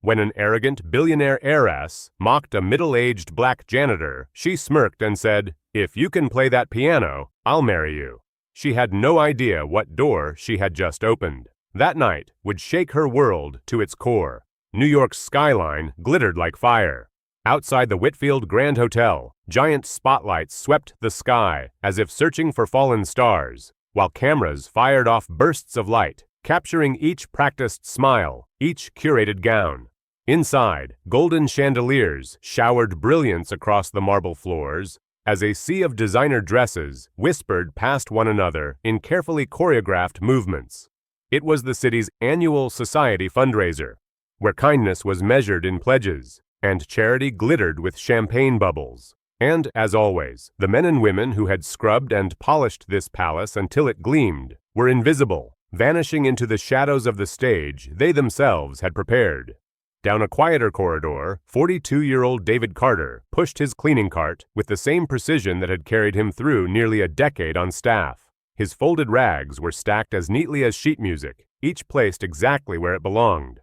When an arrogant billionaire heiress mocked a middle-aged black janitor, she smirked and said, "If you can play that piano, I'll marry you." She had no idea what door she had just opened. That night would shake her world to its core. New York's skyline glittered like fire. Outside the Whitfield Grand Hotel, giant spotlights swept the sky as if searching for fallen stars, while cameras fired off bursts of light, capturing each practiced smile, each curated gown. Inside, golden chandeliers showered brilliance across the marble floors as a sea of designer dresses whispered past one another in carefully choreographed movements. It was the city's annual society fundraiser, where kindness was measured in pledges and charity glittered with champagne bubbles. And, as always, the men and women who had scrubbed and polished this palace until it gleamed were invisible, vanishing into the shadows of the stage they themselves had prepared. Down a quieter corridor, 42-year-old David Carter pushed his cleaning cart with the same precision that had carried him through nearly a decade on staff. His folded rags were stacked as neatly as sheet music, each placed exactly where it belonged.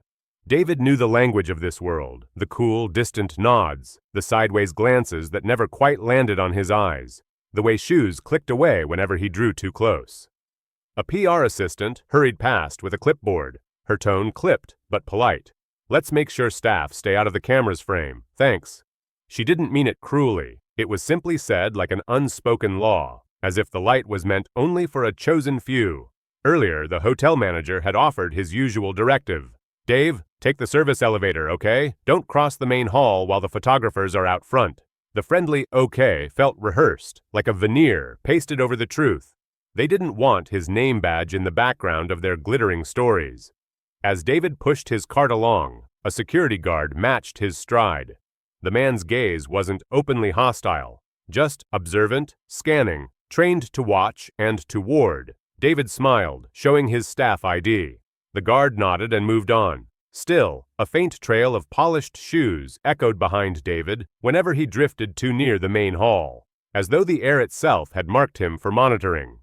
David knew the language of this world, the cool, distant nods, the sideways glances that never quite landed on his eyes, the way shoes clicked away whenever he drew too close. A PR assistant hurried past with a clipboard, her tone clipped but polite. "Let's make sure staff stay out of the camera's frame, thanks." She didn't mean it cruelly. It was simply said like an unspoken law, as if the light was meant only for a chosen few. Earlier, the hotel manager had offered his usual directive. "Dave, take the service elevator, okay? Don't cross the main hall while the photographers are out front." The friendly "okay" felt rehearsed, like a veneer pasted over the truth. They didn't want his name badge in the background of their glittering stories. As David pushed his cart along, a security guard matched his stride. The man's gaze wasn't openly hostile, just observant, scanning, trained to watch and to ward. David smiled, showing his staff ID. The guard nodded and moved on. Still, a faint trail of polished shoes echoed behind David whenever he drifted too near the main hall, as though the air itself had marked him for monitoring.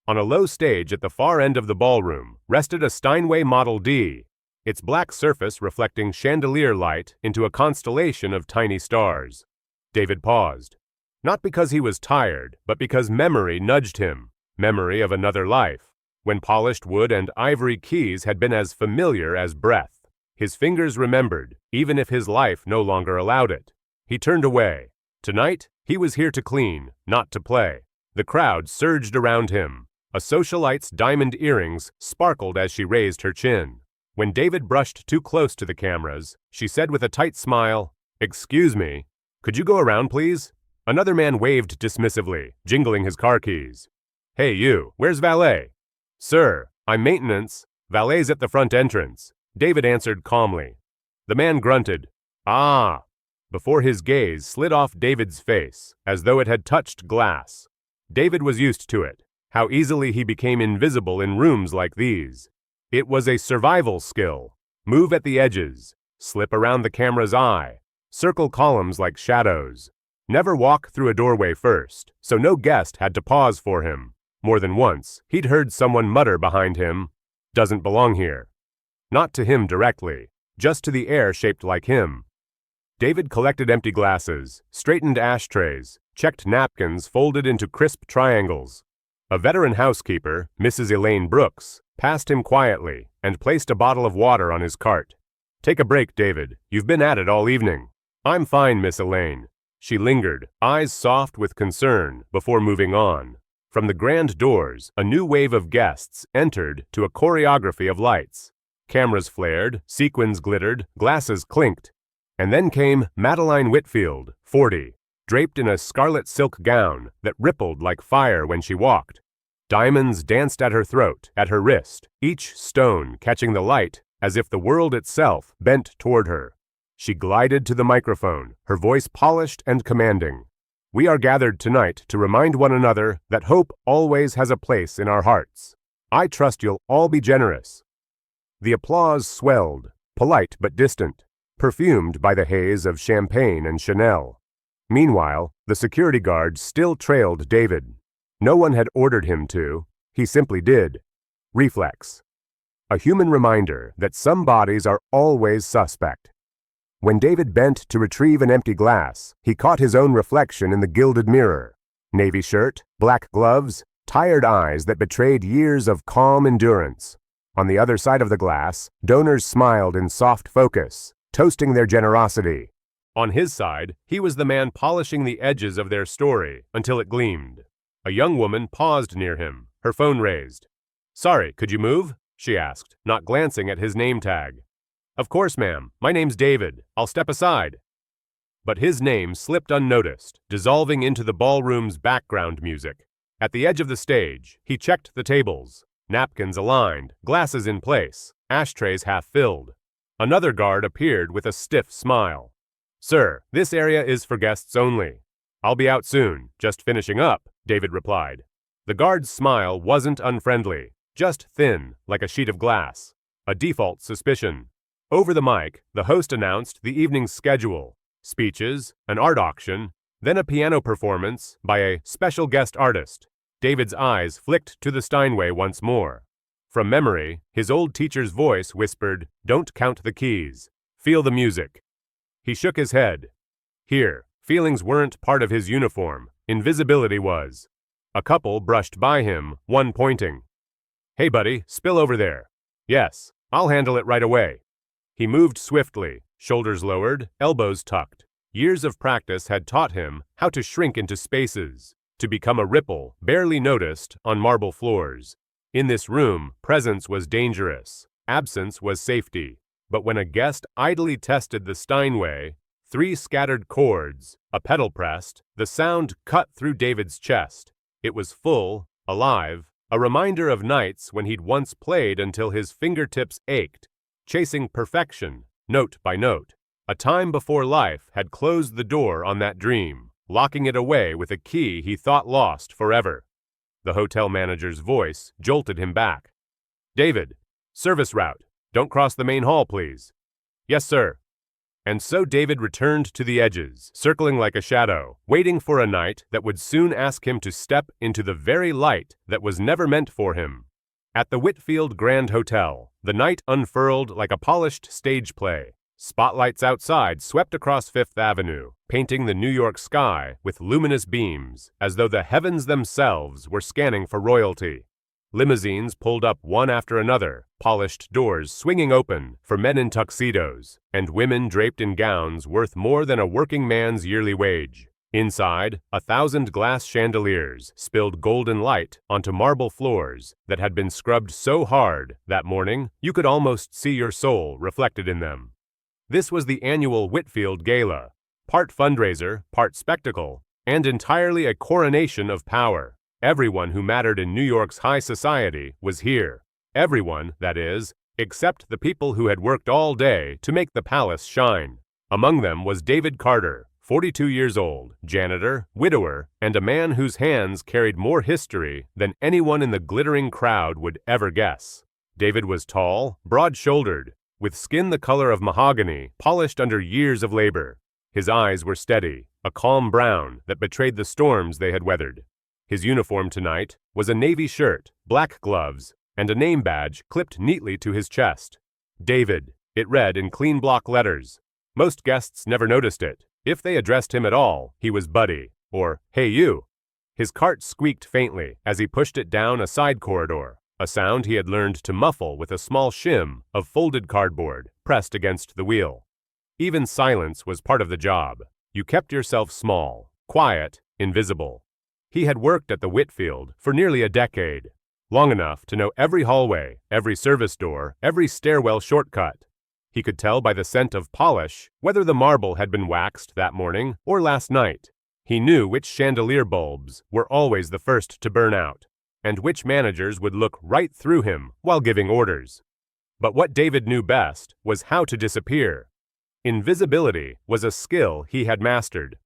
On a low stage at the far end of the ballroom rested a Steinway Model D, its black surface reflecting chandelier light into a constellation of tiny stars. David paused. Not because he was tired, but because memory nudged him, memory of another life, when polished wood and ivory keys had been as familiar as breath. His fingers remembered, even if his life no longer allowed it. He turned away. Tonight, he was here to clean, not to play. The crowd surged around him. A socialite's diamond earrings sparkled as she raised her chin. When David brushed too close to the cameras, she said with a tight smile, "Excuse me, could you go around, please?" Another man waved dismissively, jingling his car keys. "Hey you, where's valet?" "Sir, I'm maintenance. Valet's at the front entrance," David answered calmly. The man grunted, "Ah," before his gaze slid off David's face, as though it had touched glass. David was used to it, how easily he became invisible in rooms like these. It was a survival skill. Move at the edges, slip around the camera's eye, circle columns like shadows. Never walk through a doorway first, so no guest had to pause for him. More than once, he'd heard someone mutter behind him, "Doesn't belong here." Not to him directly, just to the air shaped like him. David collected empty glasses, straightened ashtrays, checked napkins folded into crisp triangles. A veteran housekeeper, Mrs. Elaine Brooks, passed him quietly and placed a bottle of water on his cart. "Take a break, David. You've been at it all evening." "I'm fine, Miss Elaine." She lingered, eyes soft with concern, before moving on. From the grand doors, a new wave of guests entered to a choreography of lights. Cameras flared, sequins glittered, glasses clinked. And then came Madeline Whitfield, 40, draped in a scarlet silk gown that rippled like fire when she walked. Diamonds danced at her throat, at her wrist, each stone catching the light as if the world itself bent toward her. She glided to the microphone, her voice polished and commanding. "We are gathered tonight to remind one another that hope always has a place in our hearts. I trust you'll all be generous." The applause swelled, polite but distant, perfumed by the haze of champagne and Chanel. Meanwhile, the security guard still trailed David. No one had ordered him to. He simply did. Reflex. A human reminder that some bodies are always suspect, When David bent to retrieve an empty glass, he caught his own reflection in the gilded mirror. Navy shirt, black gloves, tired eyes that betrayed years of calm endurance. On the other side of the glass, donors smiled in soft focus, toasting their generosity. On his side, he was the man polishing the edges of their story until it gleamed. A young woman paused near him, her phone raised. "Sorry, could you move?" she asked, not glancing at his name tag. "Of course, ma'am. My name's David. I'll step aside." But his name slipped unnoticed, dissolving into the ballroom's background music. At the edge of the stage, he checked the tables, napkins aligned, glasses in place, ashtrays half filled. Another guard appeared with a stiff smile. "Sir, this area is for guests only." "I'll be out soon, just finishing up," David replied. The guard's smile wasn't unfriendly, just thin, like a sheet of glass. A default suspicion. Over the mic, the host announced the evening's schedule: speeches, an art auction, then a piano performance by a special guest artist. David's eyes flicked to the Steinway once more. From memory, his old teacher's voice whispered, "Don't count the keys. Feel the music." He shook his head. Here, feelings weren't part of his uniform. Invisibility was. A couple brushed by him, one pointing. "Hey buddy, spill over there." "Yes, I'll handle it right away." He moved swiftly, shoulders lowered, elbows tucked. Years of practice had taught him how to shrink into spaces, to become a ripple barely noticed on marble floors. In this room, presence was dangerous, absence was safety. But when a guest idly tested the Steinway, 3 scattered chords, a pedal pressed, the sound cut through David's chest. It was full, alive, a reminder of nights when he'd once played until his fingertips ached, chasing perfection, note by note. A time before life had closed the door on that dream, locking it away with a key he thought lost forever. The hotel manager's voice jolted him back. "David, service route. Don't cross the main hall, please." "Yes, sir." And so David returned to the edges, circling like a shadow, waiting for a night that would soon ask him to step into the very light that was never meant for him. At the Whitfield Grand Hotel, the night unfurled like a polished stage play. Spotlights outside swept across Fifth Avenue, painting the New York sky with luminous beams, as though the heavens themselves were scanning for royalty. Limousines pulled up one after another, polished doors swinging open for men in tuxedos, and women draped in gowns worth more than a working man's yearly wage. Inside, 1,000 glass chandeliers spilled golden light onto marble floors that had been scrubbed so hard that morning you could almost see your soul reflected in them. This was the annual Whitfield Gala, part fundraiser, part spectacle, and entirely a coronation of power. Everyone who mattered in New York's high society was here. Everyone, that is, except the people who had worked all day to make the palace shine. Among them was David Carter, 42 years old, janitor, widower, and a man whose hands carried more history than anyone in the glittering crowd would ever guess. David was tall, broad-shouldered, with skin the color of mahogany, polished under years of labor. His eyes were steady, a calm brown that betrayed the storms they had weathered. His uniform tonight was a navy shirt, black gloves, and a name badge clipped neatly to his chest. David, it read in clean block letters. Most guests never noticed it. If they addressed him at all, he was Buddy, or Hey You. His cart squeaked faintly as he pushed it down a side corridor, a sound he had learned to muffle with a small shim of folded cardboard pressed against the wheel. Even silence was part of the job. You kept yourself small, quiet, invisible. He had worked at the Whitfield for nearly a decade, long enough to know every hallway, every service door, every stairwell shortcut. He could tell by the scent of polish whether the marble had been waxed that morning or last night. He knew which chandelier bulbs were always the first to burn out, and which managers would look right through him while giving orders. But what David knew best was how to disappear. Invisibility was a skill he had mastered.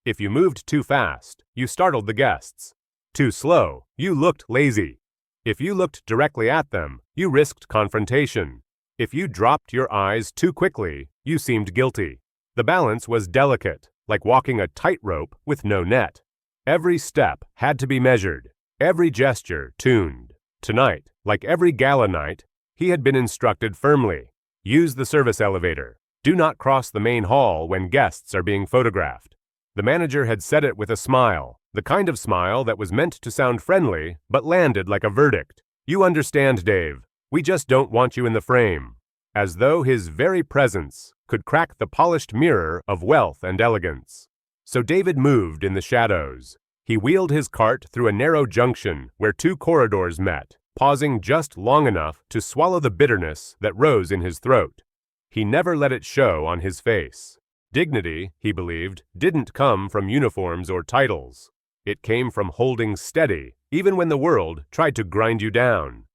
If you moved too fast, you startled the guests. Too slow, you looked lazy. If you looked directly at them, you risked confrontation. If you dropped your eyes too quickly, you seemed guilty. The balance was delicate, like walking a tightrope with no net. Every step had to be measured, every gesture tuned. Tonight, like every gala night, he had been instructed firmly. Use the service elevator. "Do not cross the main hall when guests are being photographed." The manager had said it with a smile, the kind of smile that was meant to sound friendly, but landed like a verdict. "You understand, Dave. We just don't want you in the frame." As though his very presence could crack the polished mirror of wealth and elegance. So David moved in the shadows. He wheeled his cart through a narrow junction where two corridors met, pausing just long enough to swallow the bitterness that rose in his throat. He never let it show on his face. Dignity, he believed, didn't come from uniforms or titles. It came from holding steady, even when the world tried to grind you down.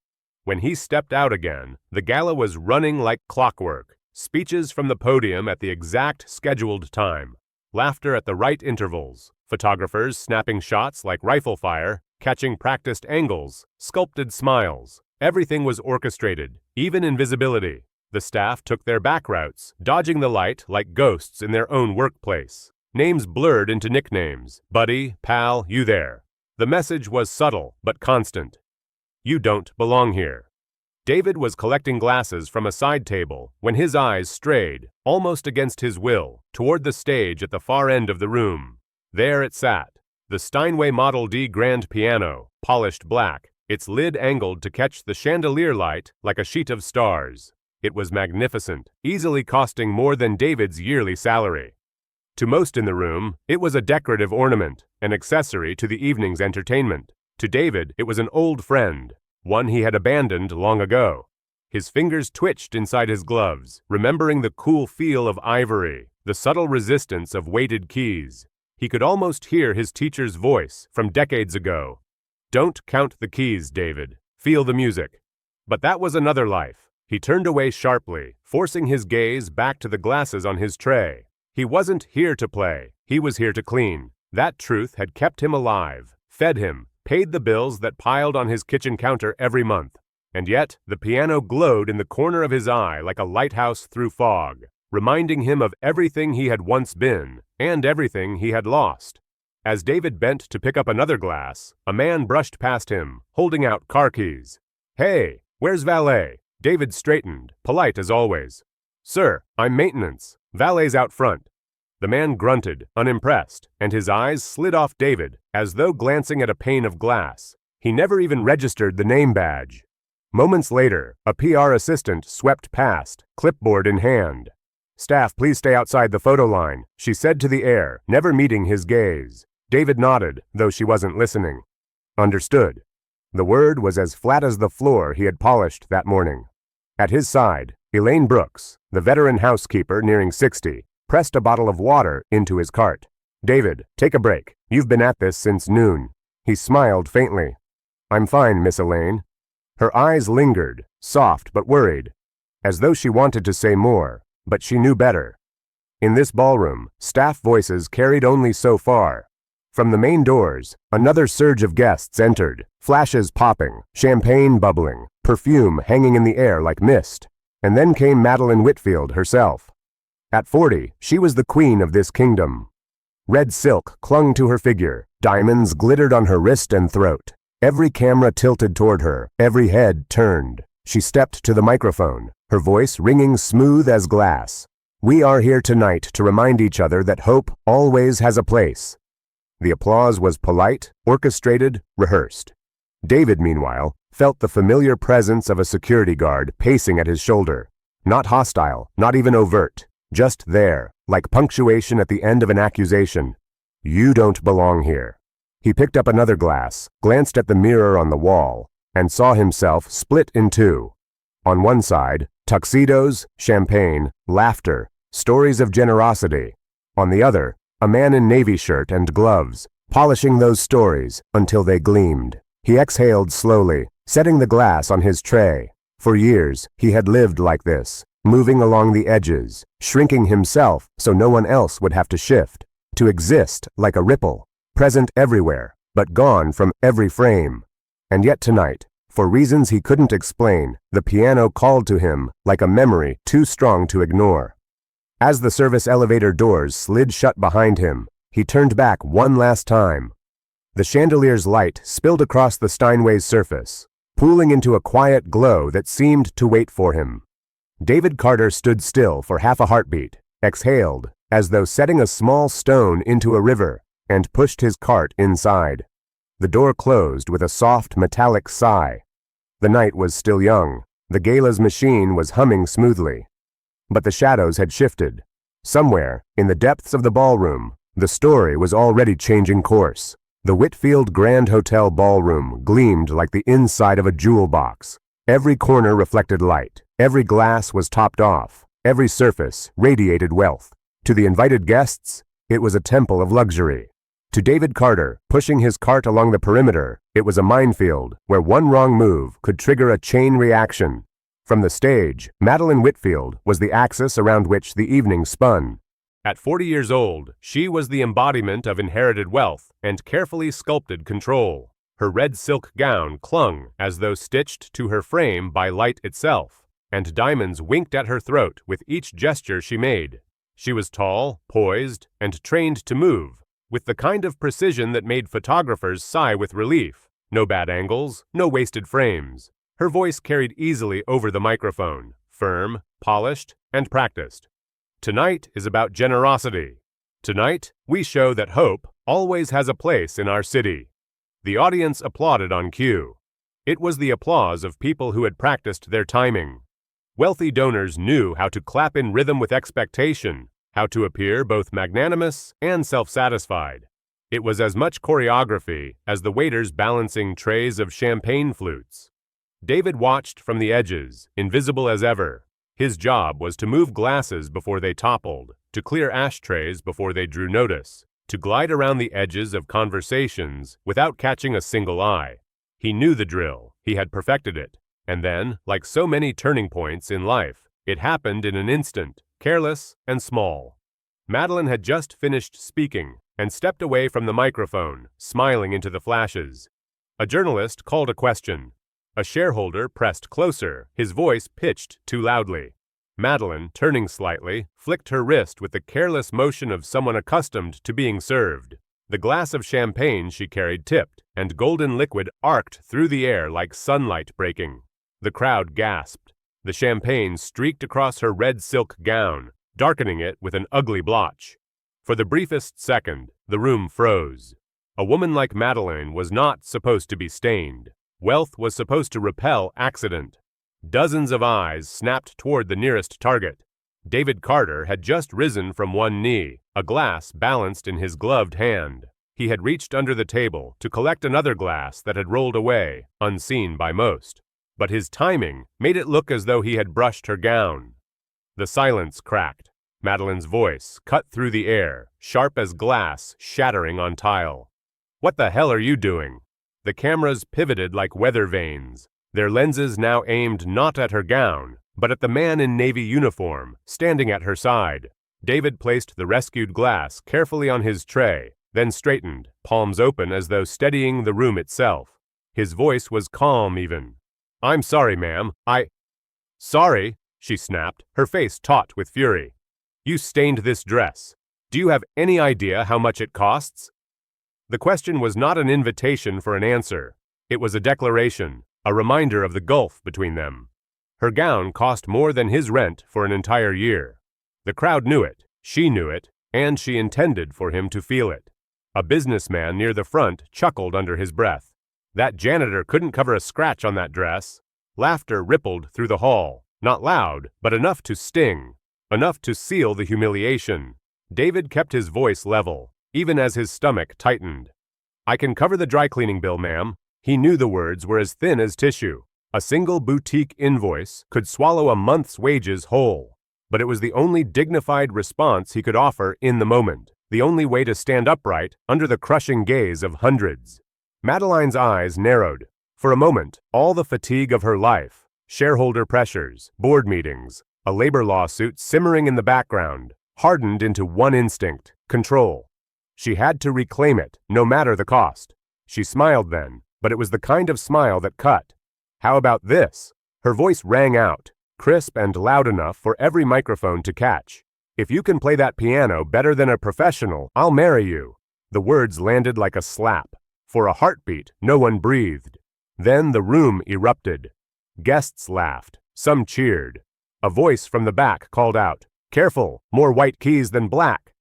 When he stepped out again, the gala was running like clockwork, speeches from the podium at the exact scheduled time, laughter at the right intervals, photographers snapping shots like rifle fire, catching practiced angles, sculpted smiles. Everything was orchestrated, even invisibility. The staff took their back routes, dodging the light like ghosts in their own workplace. Names blurred into nicknames: buddy, pal, you there. The message was subtle but constant. You don't belong here. David was collecting glasses from a side table when his eyes strayed, almost against his will, toward the stage at the far end of the room. There it sat, the Steinway Model D grand piano, polished black, its lid angled to catch the chandelier light like a sheet of stars. It was magnificent, easily costing more than David's yearly salary. To most in the room, it was a decorative ornament, an accessory to the evening's entertainment. To David, it was an old friend, one he had abandoned long ago. His fingers twitched inside his gloves, remembering the cool feel of ivory, the subtle resistance of weighted keys. He could almost hear his teacher's voice from decades ago. "Don't count the keys, David. Feel the music." But that was another life. He turned away sharply, forcing his gaze back to the glasses on his tray. He wasn't here to play. He was here to clean. That truth had kept him alive, fed him, paid the bills that piled on his kitchen counter every month. And yet, the piano glowed in the corner of his eye like a lighthouse through fog, reminding him of everything he had once been and everything he had lost. As David bent to pick up another glass, a man brushed past him, holding out car keys. "Hey, where's valet?" David straightened, polite as always. "Sir, I'm maintenance. Valet's out front." The man grunted, unimpressed, and his eyes slid off David, as though glancing at a pane of glass. He never even registered the name badge. Moments later, a PR assistant swept past, clipboard in hand. "Staff, please stay outside the photo line," she said to the air, never meeting his gaze. David nodded, though she wasn't listening. Understood. The word was as flat as the floor he had polished that morning. At his side, Elaine Brooks, the veteran housekeeper nearing 60, pressed a bottle of water into his cart. "David, take a break. You've been at this since noon." He smiled faintly. "I'm fine, Miss Elaine." Her eyes lingered, soft but worried, as though she wanted to say more, but she knew better. In this ballroom, staff voices carried only so far. From the main doors, another surge of guests entered, flashes popping, champagne bubbling, perfume hanging in the air like mist. And then came Madeline Whitfield herself. At 40, she was the queen of this kingdom. Red silk clung to her figure, diamonds glittered on her wrist and throat. Every camera tilted toward her, every head turned. She stepped to the microphone, her voice ringing smooth as glass. "We are here tonight to remind each other that hope always has a place." The applause was polite, orchestrated, rehearsed. David, meanwhile, felt the familiar presence of a security guard pacing at his shoulder. Not hostile, not even overt, just there, like punctuation at the end of an accusation. "You don't belong here." He picked up another glass, glanced at the mirror on the wall, and saw himself split in two. On one side, tuxedos, champagne, laughter, stories of generosity. On the other, a man in navy shirt and gloves, polishing those stories until they gleamed. He exhaled slowly, setting the glass on his tray. For years, he had lived like this, moving along the edges, shrinking himself so no one else would have to shift, to exist like a ripple, present everywhere, but gone from every frame. And yet tonight, for reasons he couldn't explain, the piano called to him like a memory too strong to ignore. As the service elevator doors slid shut behind him, he turned back one last time. The chandelier's light spilled across the Steinway's surface, pooling into a quiet glow that seemed to wait for him. David Carter stood still for half a heartbeat, exhaled, as though setting a small stone into a river, and pushed his cart inside. The door closed with a soft metallic sigh. The night was still young. The gala's machine was humming smoothly. But the shadows had shifted. Somewhere, in the depths of the ballroom, the story was already changing course. The Whitfield Grand Hotel ballroom gleamed like the inside of a jewel box. Every corner reflected light. Every glass was topped off. Every surface radiated wealth. To the invited guests, it was a temple of luxury. To David Carter, pushing his cart along the perimeter, it was a minefield where one wrong move could trigger a chain reaction. From the stage, Madeline Whitfield was the axis around which the evening spun. At 40 years old, she was the embodiment of inherited wealth and carefully sculpted control. Her red silk gown clung as though stitched to her frame by light itself, and diamonds winked at her throat with each gesture she made. She was tall, poised, and trained to move, with the kind of precision that made photographers sigh with relief. No bad angles, no wasted frames. Her voice carried easily over the microphone, firm, polished, and practiced. Tonight is about generosity. Tonight, we show that hope always has a place in our city. The audience applauded on cue. It was the applause of people who had practiced their timing. Wealthy donors knew how to clap in rhythm with expectation, how to appear both magnanimous and self-satisfied. It was as much choreography as the waiters balancing trays of champagne flutes. David watched from the edges, invisible as ever. His job was to move glasses before they toppled, to clear ashtrays before they drew notice, to glide around the edges of conversations without catching a single eye. He knew the drill, he had perfected it, and then, like so many turning points in life, it happened in an instant, careless and small. Madeline had just finished speaking and stepped away from the microphone, smiling into the flashes. A journalist called a question. A shareholder pressed closer, his voice pitched too loudly. Madeline, turning slightly, flicked her wrist with the careless motion of someone accustomed to being served. The glass of champagne she carried tipped, and golden liquid arced through the air like sunlight breaking. The crowd gasped. The champagne streaked across her red silk gown, darkening it with an ugly blotch. For the briefest second, the room froze. A woman like Madeline was not supposed to be stained. Wealth was supposed to repel accident. Dozens of eyes snapped toward the nearest target. David Carter had just risen from one knee, a glass balanced in his gloved hand. He had reached under the table to collect another glass that had rolled away, unseen by most. But his timing made it look as though he had brushed her gown. The silence cracked. Madeline's voice cut through the air, sharp as glass shattering on tile. "What the hell are you doing?" The cameras pivoted like weather vanes, their lenses now aimed not at her gown, but at the man in navy uniform, standing at her side. David placed the rescued glass carefully on his tray, then straightened, palms open as though steadying the room itself. His voice was calm even. "I'm sorry, ma'am. Sorry," she snapped, her face taut with fury. "You stained this dress. Do you have any idea how much it costs?" The question was not an invitation for an answer. It was a declaration, a reminder of the gulf between them. Her gown cost more than his rent for an entire year. The crowd knew it, she knew it, and she intended for him to feel it. A businessman near the front chuckled under his breath. That janitor couldn't cover a scratch on that dress. Laughter rippled through the hall, not loud, but enough to sting, enough to seal the humiliation. David kept his voice level, even as his stomach tightened. "I can cover the dry cleaning bill, ma'am." He knew the words were as thin as tissue. A single boutique invoice could swallow a month's wages whole. But it was the only dignified response he could offer in the moment, the only way to stand upright under the crushing gaze of hundreds. Madeline's eyes narrowed. For a moment, all the fatigue of her life, shareholder pressures, board meetings, a labor lawsuit simmering in the background, hardened into one instinct, control. She had to reclaim it, no matter the cost. She smiled then, but it was the kind of smile that cut. "How about this?" Her voice rang out, crisp and loud enough for every microphone to catch. "If you can play that piano better than a professional, I'll marry you." The words landed like a slap. For a heartbeat, no one breathed. Then the room erupted. Guests laughed. Some cheered. A voice from the back called out, "Careful, more white keys than black."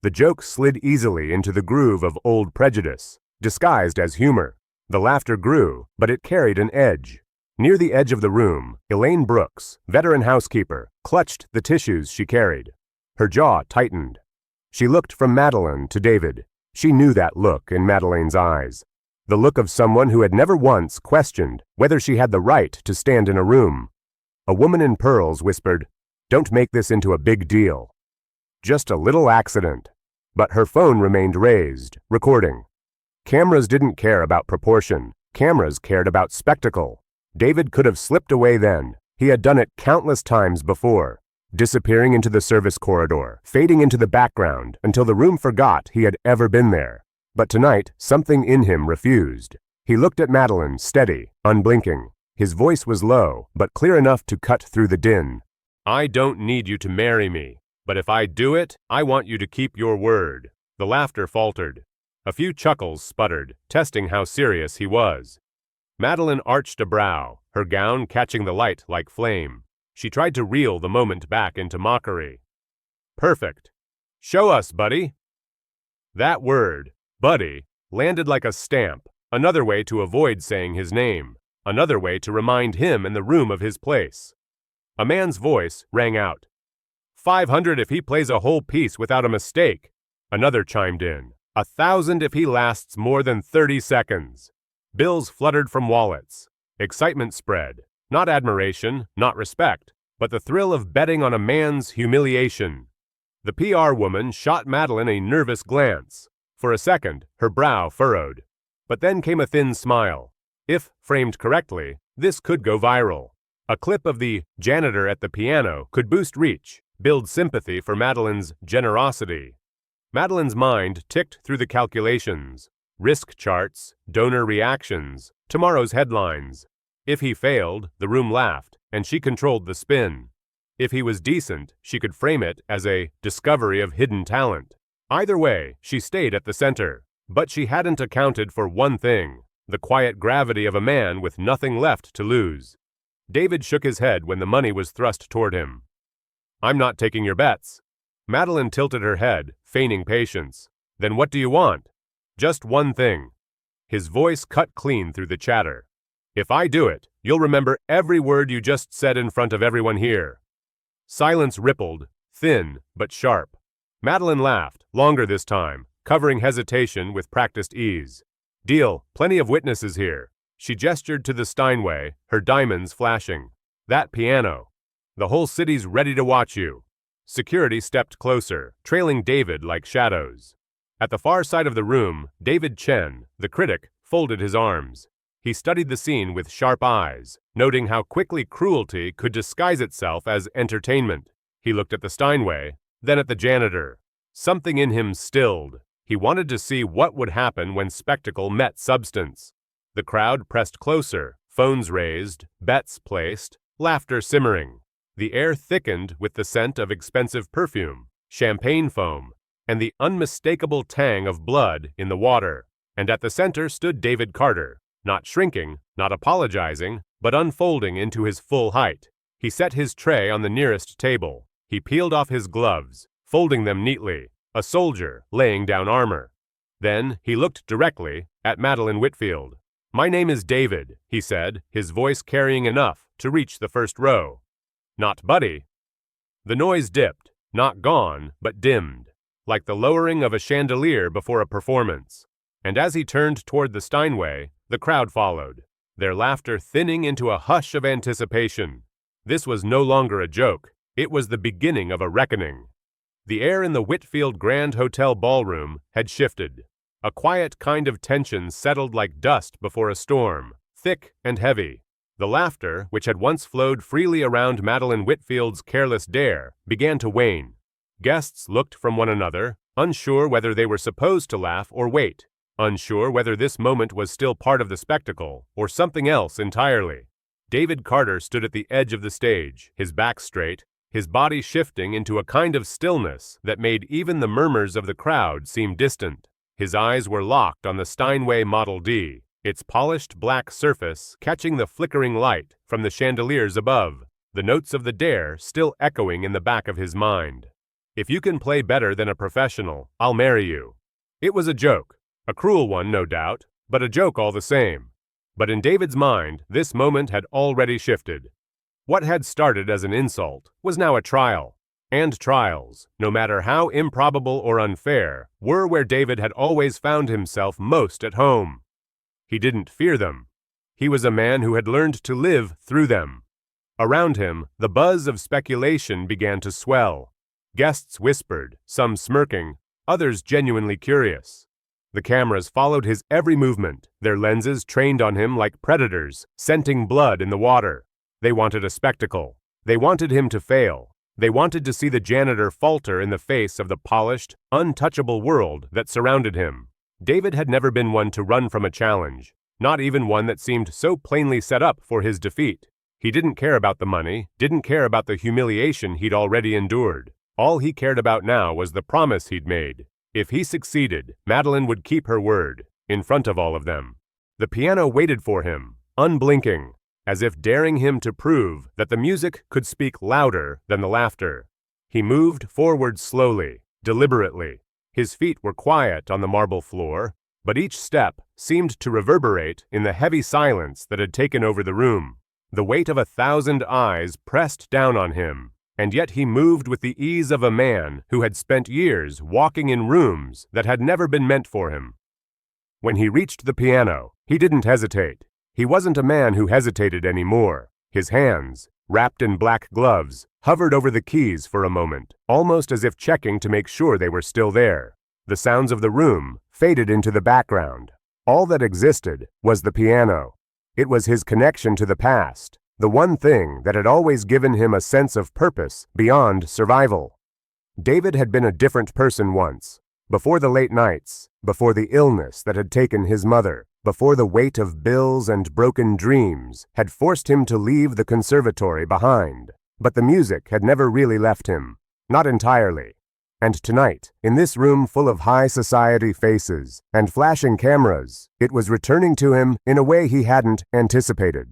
The joke slid easily into the groove of old prejudice, disguised as humor. The laughter grew, but it carried an edge. Near the edge of the room, Elaine Brooks, veteran housekeeper, clutched the tissues she carried. Her jaw tightened. She looked from Madeline to David. She knew that look in Madeleine's eyes. The look of someone who had never once questioned whether she had the right to stand in a room. A woman in pearls whispered, "Don't make this into a big deal." Just a little accident. But her phone remained raised, recording. Cameras didn't care about proportion. Cameras cared about spectacle. David could have slipped away then. He had done it countless times before, disappearing into the service corridor, fading into the background until the room forgot he had ever been there. But tonight, something in him refused. He looked at Madeline, steady, unblinking. His voice was low, but clear enough to cut through the din. "I don't need you to marry me, but if I do it, I want you to keep your word." The laughter faltered. A few chuckles sputtered, testing how serious he was. Madeline arched a brow, her gown catching the light like flame. She tried to reel the moment back into mockery. "Perfect. Show us, buddy." That word, buddy, landed like a stamp, another way to avoid saying his name, another way to remind him in the room of his place. A man's voice rang out. "500 if he plays a whole piece without a mistake." Another chimed in. "1,000 if he lasts more than 30 seconds. Bills fluttered from wallets. Excitement spread. Not admiration, not respect, but the thrill of betting on a man's humiliation. The PR woman shot Madeline a nervous glance. For a second, her brow furrowed. But then came a thin smile. If framed correctly, this could go viral. A clip of the janitor at the piano could boost reach, build sympathy for Madeline's generosity. Madeline's mind ticked through the calculations. Risk charts, donor reactions, tomorrow's headlines. If he failed, the room laughed, and she controlled the spin. If he was decent, she could frame it as a discovery of hidden talent. Either way, she stayed at the center. But she hadn't accounted for one thing, the quiet gravity of a man with nothing left to lose. David shook his head when the money was thrust toward him. "I'm not taking your bets." Madeline tilted her head, feigning patience. "Then what do you want?" "Just one thing." His voice cut clean through the chatter. "If I do it, you'll remember every word you just said in front of everyone here." Silence rippled, thin but sharp. Madeline laughed, longer this time, covering hesitation with practiced ease. "Deal, plenty of witnesses here." She gestured to the Steinway, her diamonds flashing. "That piano. The whole city's ready to watch you." Security stepped closer, trailing David like shadows. At the far side of the room, David Chen, the critic, folded his arms. He studied the scene with sharp eyes, noting how quickly cruelty could disguise itself as entertainment. He looked at the Steinway, then at the janitor. Something in him stilled. He wanted to see what would happen when spectacle met substance. The crowd pressed closer, phones raised, bets placed, laughter simmering. The air thickened with the scent of expensive perfume, champagne foam, and the unmistakable tang of blood in the water. And at the center stood David Carter, not shrinking, not apologizing, but unfolding into his full height. He set his tray on the nearest table. He peeled off his gloves, folding them neatly, a soldier laying down armor. Then he looked directly at Madeline Whitfield. "My name is David," he said, his voice carrying enough to reach the first row. "Not Buddy." The noise dipped, not gone, but dimmed, like the lowering of a chandelier before a performance. And as he turned toward the Steinway, the crowd followed, their laughter thinning into a hush of anticipation. This was no longer a joke. It was the beginning of a reckoning. The air in the Whitfield Grand Hotel ballroom had shifted. A quiet kind of tension settled like dust before a storm, thick and heavy. The laughter, which had once flowed freely around Madeline Whitfield's careless dare, began to wane. Guests looked from one another, unsure whether they were supposed to laugh or wait, unsure whether this moment was still part of the spectacle or something else entirely. David Carter stood at the edge of the stage, his back straight, his body shifting into a kind of stillness that made even the murmurs of the crowd seem distant. His eyes were locked on the Steinway Model D, its polished black surface catching the flickering light from the chandeliers above. the notes of the dare still echoing in the back of his mind. If you can play better than a professional, I'll marry you. It was a joke, a cruel one, no doubt, but a joke all the same. But in David's mind, this moment had already shifted. What had started as an insult was now a trial. And trials, no matter how improbable or unfair, were where David had always found himself most at home. He didn't fear them. He was a man who had learned to live through them. Around him, the buzz of speculation began to swell. Guests whispered, some smirking, others genuinely curious. The cameras followed his every movement, their lenses trained on him like predators, scenting blood in the water. They wanted a spectacle. They wanted him to fail. They wanted to see the janitor falter in the face of the polished, untouchable world that surrounded him. David had never been one to run from a challenge, not even one that seemed so plainly set up for his defeat. He didn't care about the money, didn't care about the humiliation he'd already endured. All he cared about now was the promise he'd made. If he succeeded, Madeline would keep her word, in front of all of them. The piano waited for him, unblinking, as if daring him to prove that the music could speak louder than the laughter. He moved forward slowly, deliberately. His feet were quiet on the marble floor, but each step seemed to reverberate in the heavy silence that had taken over the room. The weight of 1,000 eyes pressed down on him, and yet he moved with the ease of a man who had spent years walking in rooms that had never been meant for him. When he reached the piano, he didn't hesitate. He wasn't a man who hesitated anymore. His hands, wrapped in black gloves, hovered over the keys for a moment, almost as if checking to make sure they were still there. The sounds of the room faded into the background. All that existed was the piano. It was his connection to the past, the one thing that had always given him a sense of purpose beyond survival. David had been a different person once, before the late nights, before the illness that had taken his mother, before the weight of bills and broken dreams had forced him to leave the conservatory behind. But the music had never really left him, not entirely. And tonight, in this room full of high society faces and flashing cameras, it was returning to him in a way he hadn't anticipated.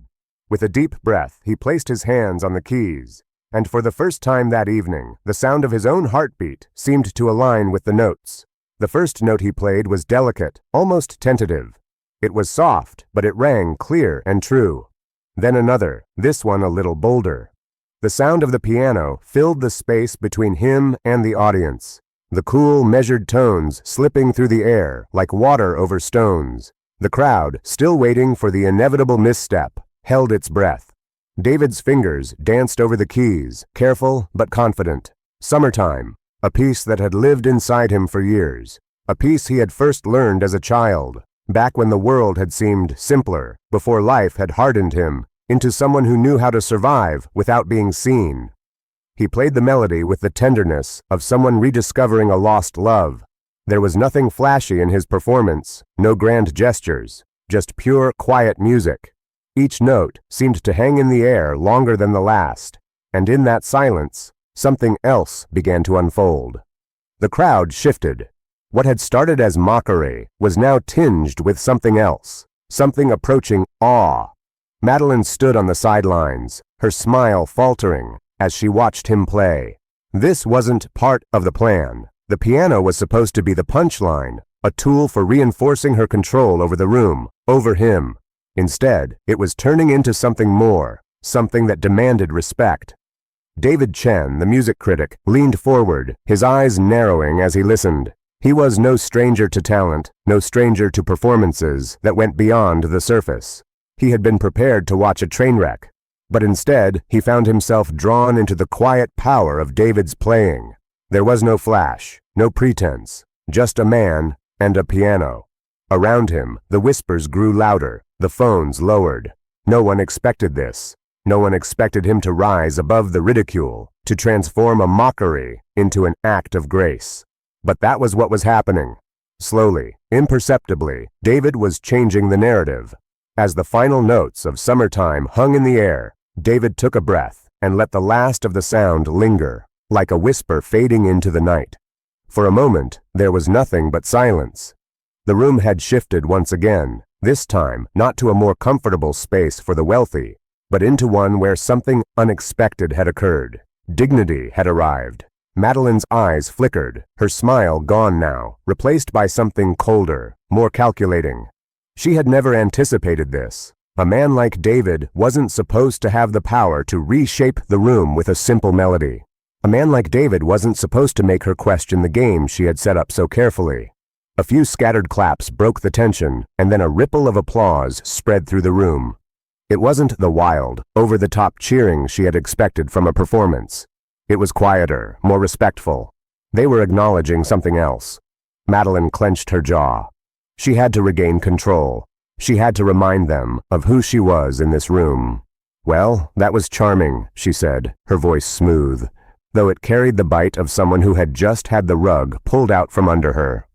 With a deep breath, he placed his hands on the keys, and for the first time that evening, the sound of his own heartbeat seemed to align with the notes. The first note he played was delicate, almost tentative. It was soft, but it rang clear and true. Then another, this one a little bolder. The sound of the piano filled the space between him and the audience, the cool, measured tones slipping through the air like water over stones. The crowd, still waiting for the inevitable misstep, held its breath. David's fingers danced over the keys, careful but confident. Summertime, a piece that had lived inside him for years, a piece he had first learned as a child, back when the world had seemed simpler, before life had hardened him into someone who knew how to survive without being seen. He played the melody with the tenderness of someone rediscovering a lost love. There was nothing flashy in his performance, no grand gestures, just pure, quiet music. Each note seemed to hang in the air longer than the last, and in that silence, something else began to unfold. The crowd shifted. What had started as mockery was now tinged with something else, something approaching awe. Madeline stood on the sidelines, her smile faltering as she watched him play. This wasn't part of the plan. The piano was supposed to be the punchline, a tool for reinforcing her control over the room, over him. Instead, it was turning into something more, something that demanded respect. David Chen, the music critic, leaned forward, his eyes narrowing as he listened. He was no stranger to talent, no stranger to performances that went beyond the surface. He had been prepared to watch a train wreck, but instead he found himself drawn into the quiet power of David's playing. There was no flash, no pretense, just a man and a piano. Around him, the whispers grew louder, the phones lowered. No one expected this. No one expected him to rise above the ridicule, to transform a mockery into an act of grace. But that was what was happening. Slowly, imperceptibly, David was changing the narrative. As the final notes of Summertime hung in the air, David took a breath and let the last of the sound linger, like a whisper fading into the night. For a moment, there was nothing but silence. The room had shifted once again, this time not to a more comfortable space for the wealthy, but into one where something unexpected had occurred. Dignity had arrived. Madeline's eyes flickered, her smile gone now, replaced by something colder, more calculating. She had never anticipated this. A man like David wasn't supposed to have the power to reshape the room with a simple melody. A man like David wasn't supposed to make her question the game she had set up so carefully. A few scattered claps broke the tension, and then a ripple of applause spread through the room. It wasn't the wild, over-the-top cheering she had expected from a performance. It was quieter, more respectful. They were acknowledging something else. Madeline clenched her jaw. She had to regain control. She had to remind them of who she was in this room. "Well, that was charming," she said, her voice smooth, though it carried the bite of someone who had just had the rug pulled out from under her.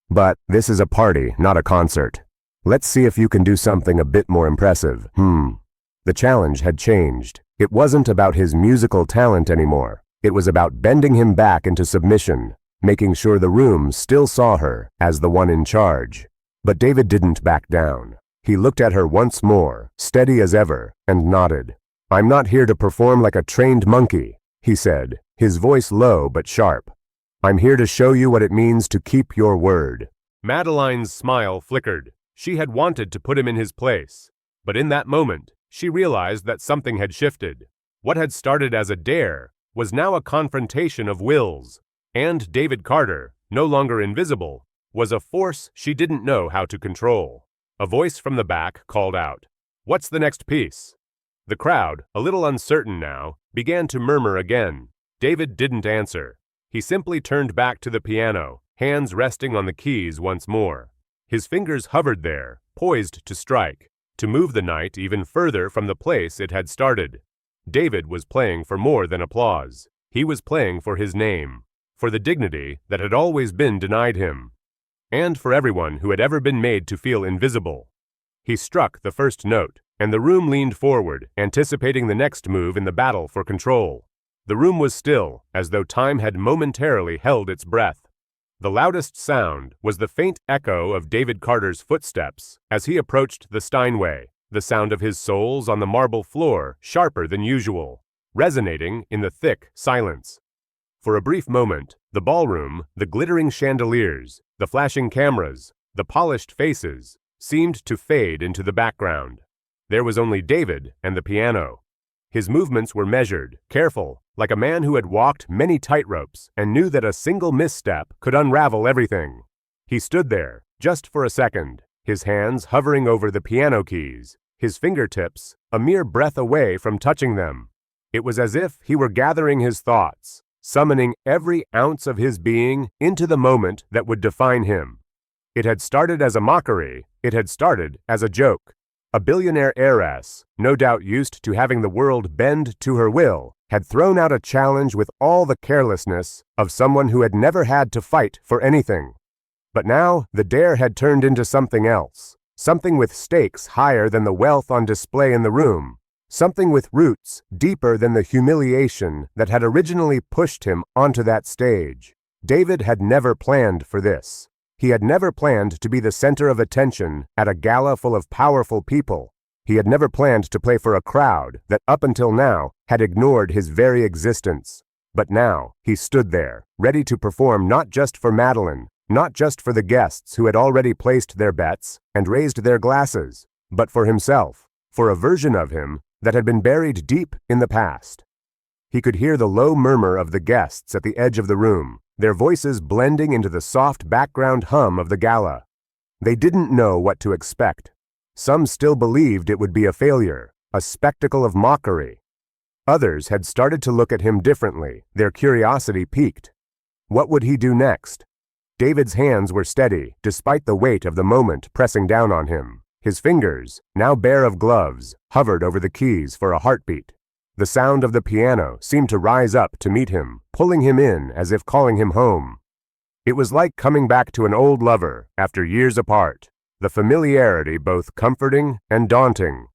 "But this is a party, not a concert. Let's see if you can do something a bit more impressive." The challenge had changed. It wasn't about his musical talent anymore. It was about bending him back into submission, making sure the room still saw her as the one in charge. But David didn't back down. He looked at her once more, steady as ever, and nodded. "I'm not here to perform like a trained monkey," he said, his voice low but sharp. "I'm here to show you what it means to keep your word." Madeline's smile flickered. She had wanted to put him in his place. But in that moment, she realized that something had shifted. What had started as a dare was now a confrontation of wills. And David Carter, no longer invisible, was a force she didn't know how to control. A voice from the back called out, "What's the next piece?" The crowd, a little uncertain now, began to murmur again. David didn't answer. He simply turned back to the piano, hands resting on the keys once more. His fingers hovered there, poised to strike, to move the night even further from the place it had started. David was playing for more than applause. He was playing for his name, for the dignity that had always been denied him, and for everyone who had ever been made to feel invisible. He struck the first note, and the room leaned forward, anticipating the next move in the battle for control. The room was still, as though time had momentarily held its breath. The loudest sound was the faint echo of David Carter's footsteps as he approached the Steinway, the sound of his soles on the marble floor sharper than usual, resonating in the thick silence. For a brief moment, the ballroom, the glittering chandeliers, the flashing cameras, the polished faces, seemed to fade into the background. There was only David and the piano. His movements were measured, careful, like a man who had walked many tightropes and knew that a single misstep could unravel everything. He stood there, just for a second, his hands hovering over the piano keys, his fingertips a mere breath away from touching them. It was as if he were gathering his thoughts, summoning every ounce of his being into the moment that would define him. It had started as a mockery, it had started as a joke. A billionaire heiress, no doubt used to having the world bend to her will, had thrown out a challenge with all the carelessness of someone who had never had to fight for anything. But now the dare had turned into something else, something with stakes higher than the wealth on display in the room, something with roots deeper than the humiliation that had originally pushed him onto that stage. David had never planned for this. He had never planned to be the center of attention at a gala full of powerful people. He had never planned to play for a crowd that up until now had ignored his very existence. But now he stood there, ready to perform not just for Madeline, not just for the guests who had already placed their bets and raised their glasses, but for himself, for a version of him that had been buried deep in the past. He could hear the low murmur of the guests at the edge of the room, their voices blending into the soft background hum of the gala. They didn't know what to expect. Some still believed it would be a failure, a spectacle of mockery. Others had started to look at him differently, their curiosity piqued. What would he do next? David's hands were steady, despite the weight of the moment pressing down on him. His fingers, now bare of gloves, hovered over the keys for a heartbeat. The sound of the piano seemed to rise up to meet him, pulling him in as if calling him home. It was like coming back to an old lover after years apart, the familiarity both comforting and daunting.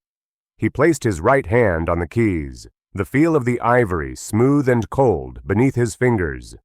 He placed his right hand on the keys, the feel of the ivory smooth and cold beneath his fingers.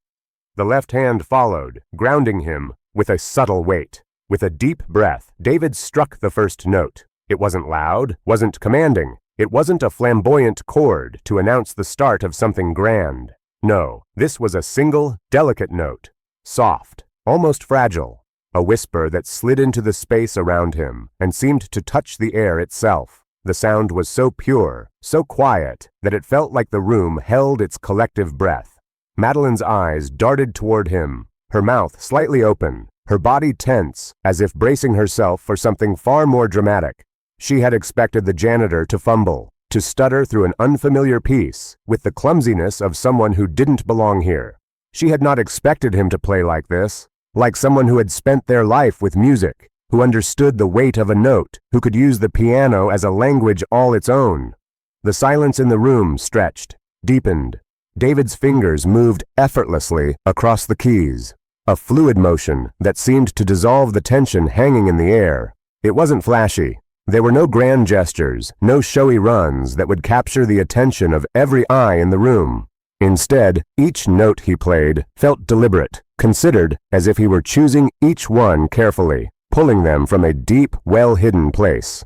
The left hand followed, grounding him with a subtle weight. With a deep breath, David struck the first note. It wasn't loud, wasn't commanding. It wasn't a flamboyant chord to announce the start of something grand. No, this was a single, delicate note. Soft, almost fragile. A whisper that slid into the space around him and seemed to touch the air itself. The sound was so pure, so quiet, that it felt like the room held its collective breath. Madeline's eyes darted toward him, her mouth slightly open, her body tense, as if bracing herself for something far more dramatic. She had expected the janitor to fumble, to stutter through an unfamiliar piece, with the clumsiness of someone who didn't belong here. She had not expected him to play like this, like someone who had spent their life with music, who understood the weight of a note, who could use the piano as a language all its own. The silence in the room stretched, deepened. David's fingers moved effortlessly across the keys, a fluid motion that seemed to dissolve the tension hanging in the air. It wasn't flashy. There were no grand gestures, no showy runs that would capture the attention of every eye in the room. Instead, each note he played felt deliberate, considered as if he were choosing each one carefully, pulling them from a deep, well-hidden place.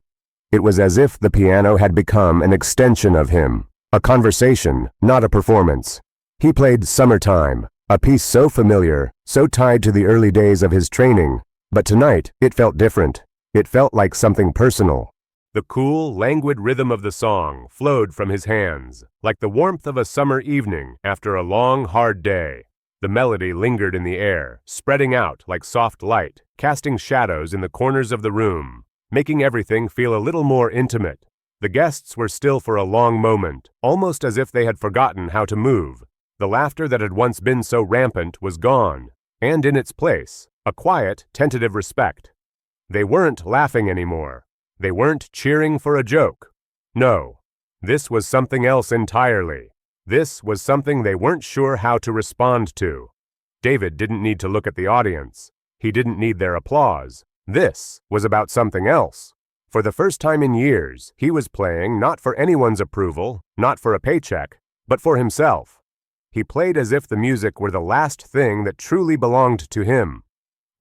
It was as if the piano had become an extension of him, a conversation, not a performance. He played Summertime, a piece so familiar, so tied to the early days of his training, but tonight it felt different. It felt like something personal. The cool, languid rhythm of the song flowed from his hands, like the warmth of a summer evening after a long, hard day. The melody lingered in the air, spreading out like soft light, casting shadows in the corners of the room, making everything feel a little more intimate. The guests were still for a long moment, almost as if they had forgotten how to move. The laughter that had once been so rampant was gone, and in its place, a quiet, tentative respect. They weren't laughing anymore. They weren't cheering for a joke. No, this was something else entirely. This was something they weren't sure how to respond to. David didn't need to look at the audience. He didn't need their applause. This was about something else. For the first time in years, he was playing not for anyone's approval, not for a paycheck, but for himself. He played as if the music were the last thing that truly belonged to him.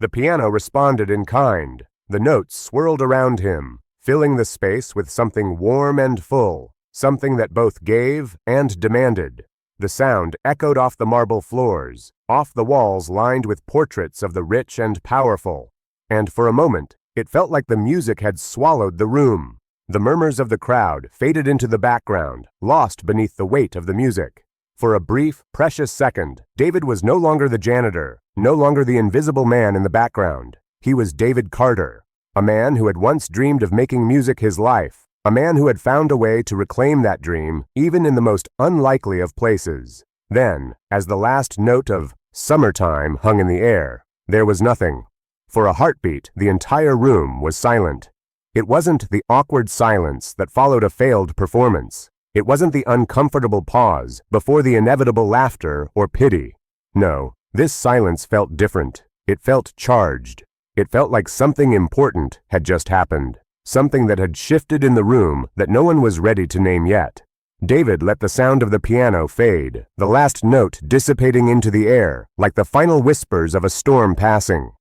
The piano responded in kind. The notes swirled around him, filling the space with something warm and full, something that both gave and demanded. The sound echoed off the marble floors, off the walls lined with portraits of the rich and powerful. And for a moment, it felt like the music had swallowed the room. The murmurs of the crowd faded into the background, lost beneath the weight of the music. For a brief, precious second, David was no longer the janitor, no longer the invisible man in the background. He was David Carter, a man who had once dreamed of making music his life, a man who had found a way to reclaim that dream even in the most unlikely of places. Then, as the last note of Summertime hung in the air, there was nothing. For a heartbeat, the entire room was silent. It wasn't the awkward silence that followed a failed performance. It wasn't the uncomfortable pause before the inevitable laughter or pity. No, this silence felt different. It felt charged. It felt like something important had just happened, something that had shifted in the room that no one was ready to name yet. David let the sound of the piano fade, the last note dissipating into the air like the final whispers of a storm passing.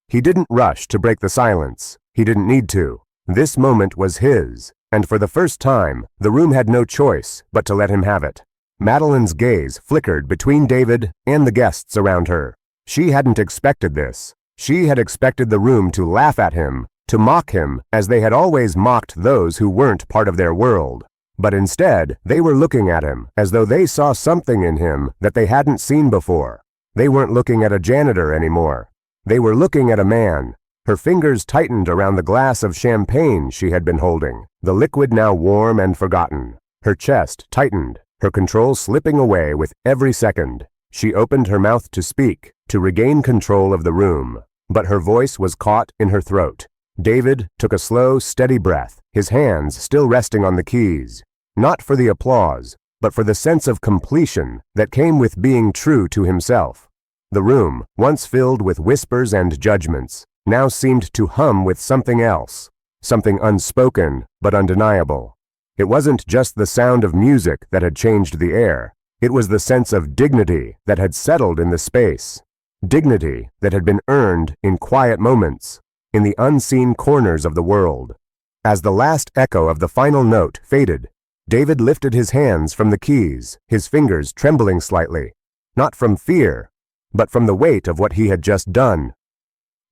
He didn't rush to break the silence. He didn't need to. This moment was his, and for the first time, the room had no choice but to let him have it. Madeline's gaze flickered between David and the guests around her. She hadn't expected this. She had expected the room to laugh at him, to mock him as they had always mocked those who weren't part of their world. But instead, they were looking at him as though they saw something in him that they hadn't seen before. They weren't looking at a janitor anymore. They were looking at a man. Her fingers tightened around the glass of champagne she had been holding, the liquid now warm and forgotten. Her chest tightened, her control slipping away with every second. She opened her mouth to speak, to regain control of the room, but her voice was caught in her throat. David took a slow, steady breath, his hands still resting on the keys, not for the applause, but for the sense of completion that came with being true to himself. The room, once filled with whispers and judgments, now seemed to hum with something else, something unspoken but undeniable. It wasn't just the sound of music that had changed the air. It was the sense of dignity that had settled in the space, dignity that had been earned in quiet moments, in the unseen corners of the world. As the last echo of the final note faded, David lifted his hands from the keys, his fingers trembling slightly, not from fear, but from the weight of what he had just done.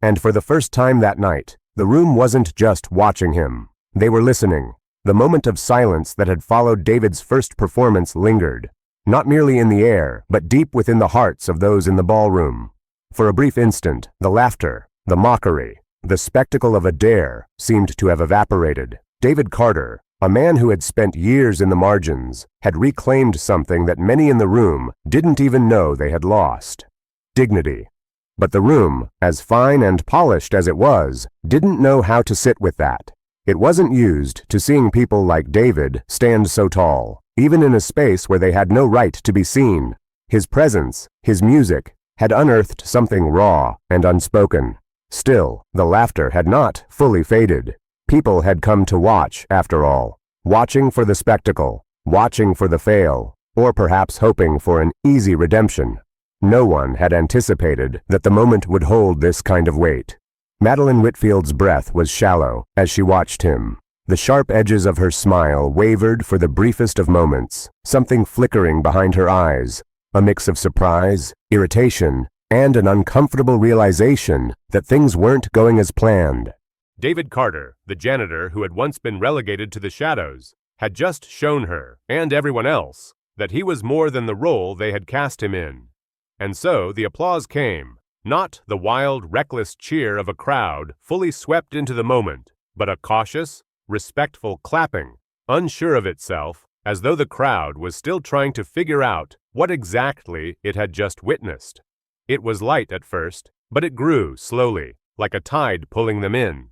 And for the first time that night, the room wasn't just watching him. They were listening. The moment of silence that had followed David's first performance lingered, not merely in the air, but deep within the hearts of those in the ballroom. For a brief instant, the laughter, the mockery, the spectacle of a dare seemed to have evaporated. David Carter, a man who had spent years in the margins, had reclaimed something that many in the room didn't even know they had lost: dignity. But the room, as fine and polished as it was, didn't know how to sit with that. It wasn't used to seeing people like David stand so tall, even in a space where they had no right to be seen. His presence, his music, had unearthed something raw and unspoken. Still, the laughter had not fully faded. People had come to watch, after all, watching for the spectacle, watching for the fail, or perhaps hoping for an easy redemption. No one had anticipated that the moment would hold this kind of weight. Madeline Whitfield's breath was shallow as she watched him. The sharp edges of her smile wavered for the briefest of moments, something flickering behind her eyes, a mix of surprise, irritation, and an uncomfortable realization that things weren't going as planned. David Carter, the janitor who had once been relegated to the shadows, had just shown her, and everyone else, that he was more than the role they had cast him in. And so the applause came, not the wild, reckless cheer of a crowd fully swept into the moment, but a cautious, respectful clapping, unsure of itself, as though the crowd was still trying to figure out what exactly it had just witnessed. It was light at first, but it grew slowly, like a tide pulling them in.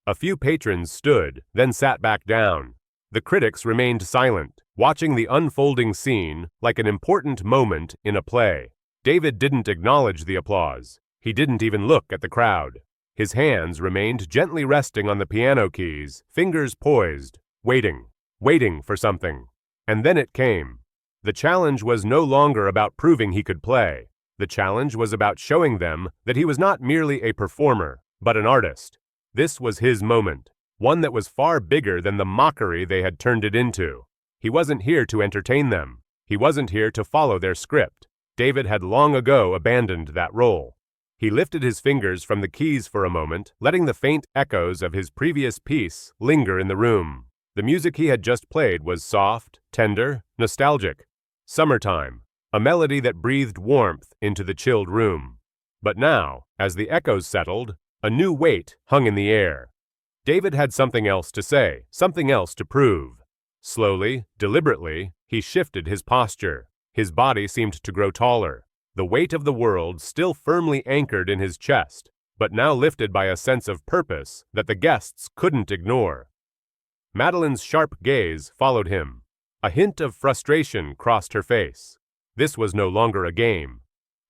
A few patrons stood, then sat back down. The critics remained silent, watching the unfolding scene like an important moment in a play. David didn't acknowledge the applause. He didn't even look at the crowd. His hands remained gently resting on the piano keys, fingers poised, waiting for something. And then it came. The challenge was no longer about proving he could play. The challenge was about showing them that he was not merely a performer, but an artist. This was his moment, one that was far bigger than the mockery they had turned it into. He wasn't here to entertain them. He wasn't here to follow their script. David had long ago abandoned that role. He lifted his fingers from the keys for a moment, letting the faint echoes of his previous piece linger in the room. The music he had just played was soft, tender, nostalgic. Summertime, a melody that breathed warmth into the chilled room. But now, as the echoes settled, a new weight hung in the air. David had something else to say, something else to prove. Slowly, deliberately, he shifted his posture. His body seemed to grow taller, the weight of the world still firmly anchored in his chest, but now lifted by a sense of purpose that the guests couldn't ignore. Madeline's sharp gaze followed him. A hint of frustration crossed her face. This was no longer a game.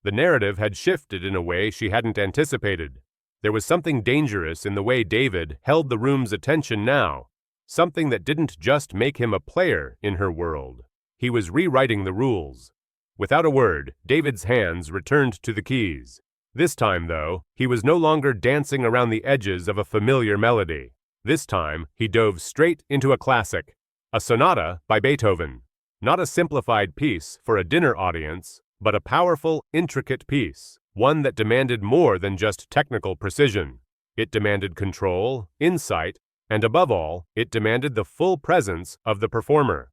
The narrative had shifted in a way she hadn't anticipated. There was something dangerous in the way David held the room's attention now, something that didn't just make him a player in her world. He was rewriting the rules. Without a word, David's hands returned to the keys. This time, though, he was no longer dancing around the edges of a familiar melody. This time, he dove straight into a classic, a sonata by Beethoven. Not a simplified piece for a dinner audience, but a powerful, intricate piece, one that demanded more than just technical precision. It demanded control, insight, and above all, it demanded the full presence of the performer.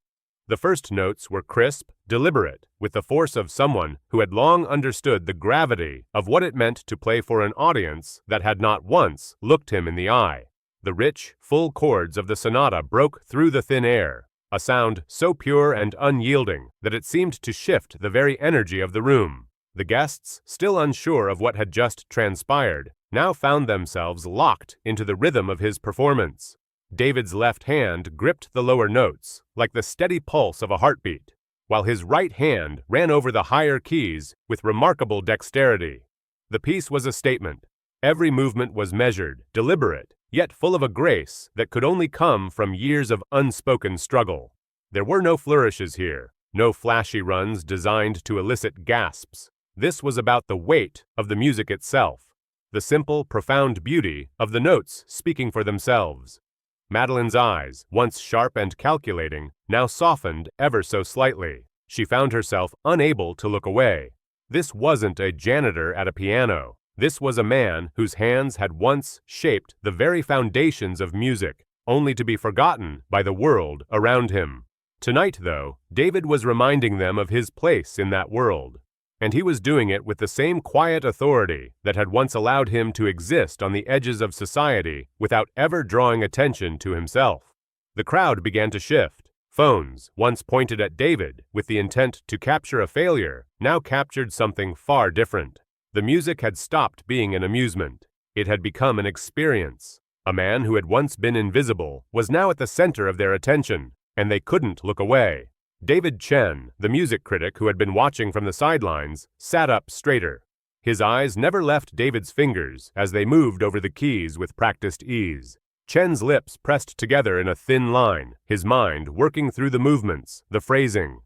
The first notes were crisp, deliberate, with the force of someone who had long understood the gravity of what it meant to play for an audience that had not once looked him in the eye. The rich, full chords of the sonata broke through the thin air, a sound so pure and unyielding that it seemed to shift the very energy of the room. The guests, still unsure of what had just transpired, now found themselves locked into the rhythm of his performance. David's left hand gripped the lower notes, like the steady pulse of a heartbeat, while his right hand ran over the higher keys with remarkable dexterity. The piece was a statement. Every movement was measured, deliberate, yet full of a grace that could only come from years of unspoken struggle. There were no flourishes here, no flashy runs designed to elicit gasps. This was about the weight of the music itself, the simple, profound beauty of the notes speaking for themselves. Madeline's eyes, once sharp and calculating, now softened ever so slightly. She found herself unable to look away. This wasn't a janitor at a piano. This was a man whose hands had once shaped the very foundations of music, only to be forgotten by the world around him. Tonight, though, David was reminding them of his place in that world, and he was doing it with the same quiet authority that had once allowed him to exist on the edges of society without ever drawing attention to himself. The crowd began to shift. Phones, once pointed at David with the intent to capture a failure, now captured something far different. The music had stopped being an amusement. It had become an experience. A man who had once been invisible was now at the center of their attention, and they couldn't look away. David Chen, the music critic who had been watching from the sidelines, sat up straighter. His eyes never left David's fingers as they moved over the keys with practiced ease. Chen's lips pressed together in a thin line, his mind working through the movements, the phrasing.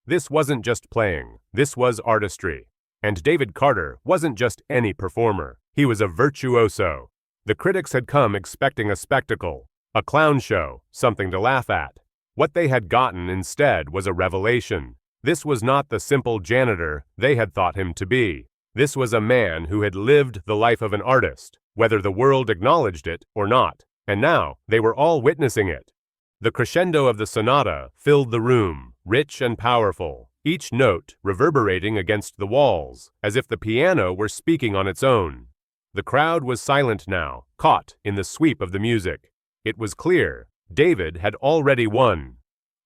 This wasn't just playing, this was artistry. And David Carter wasn't just any performer, he was a virtuoso. The critics had come expecting a spectacle, a clown show, something to laugh at. What they had gotten instead was a revelation. This was not the simple janitor they had thought him to be. This was a man who had lived the life of an artist, whether the world acknowledged it or not, and now they were all witnessing it. The crescendo of the sonata filled the room, rich and powerful, each note reverberating against the walls, as if the piano were speaking on its own. The crowd was silent now, caught in the sweep of the music. It was clear David had already won.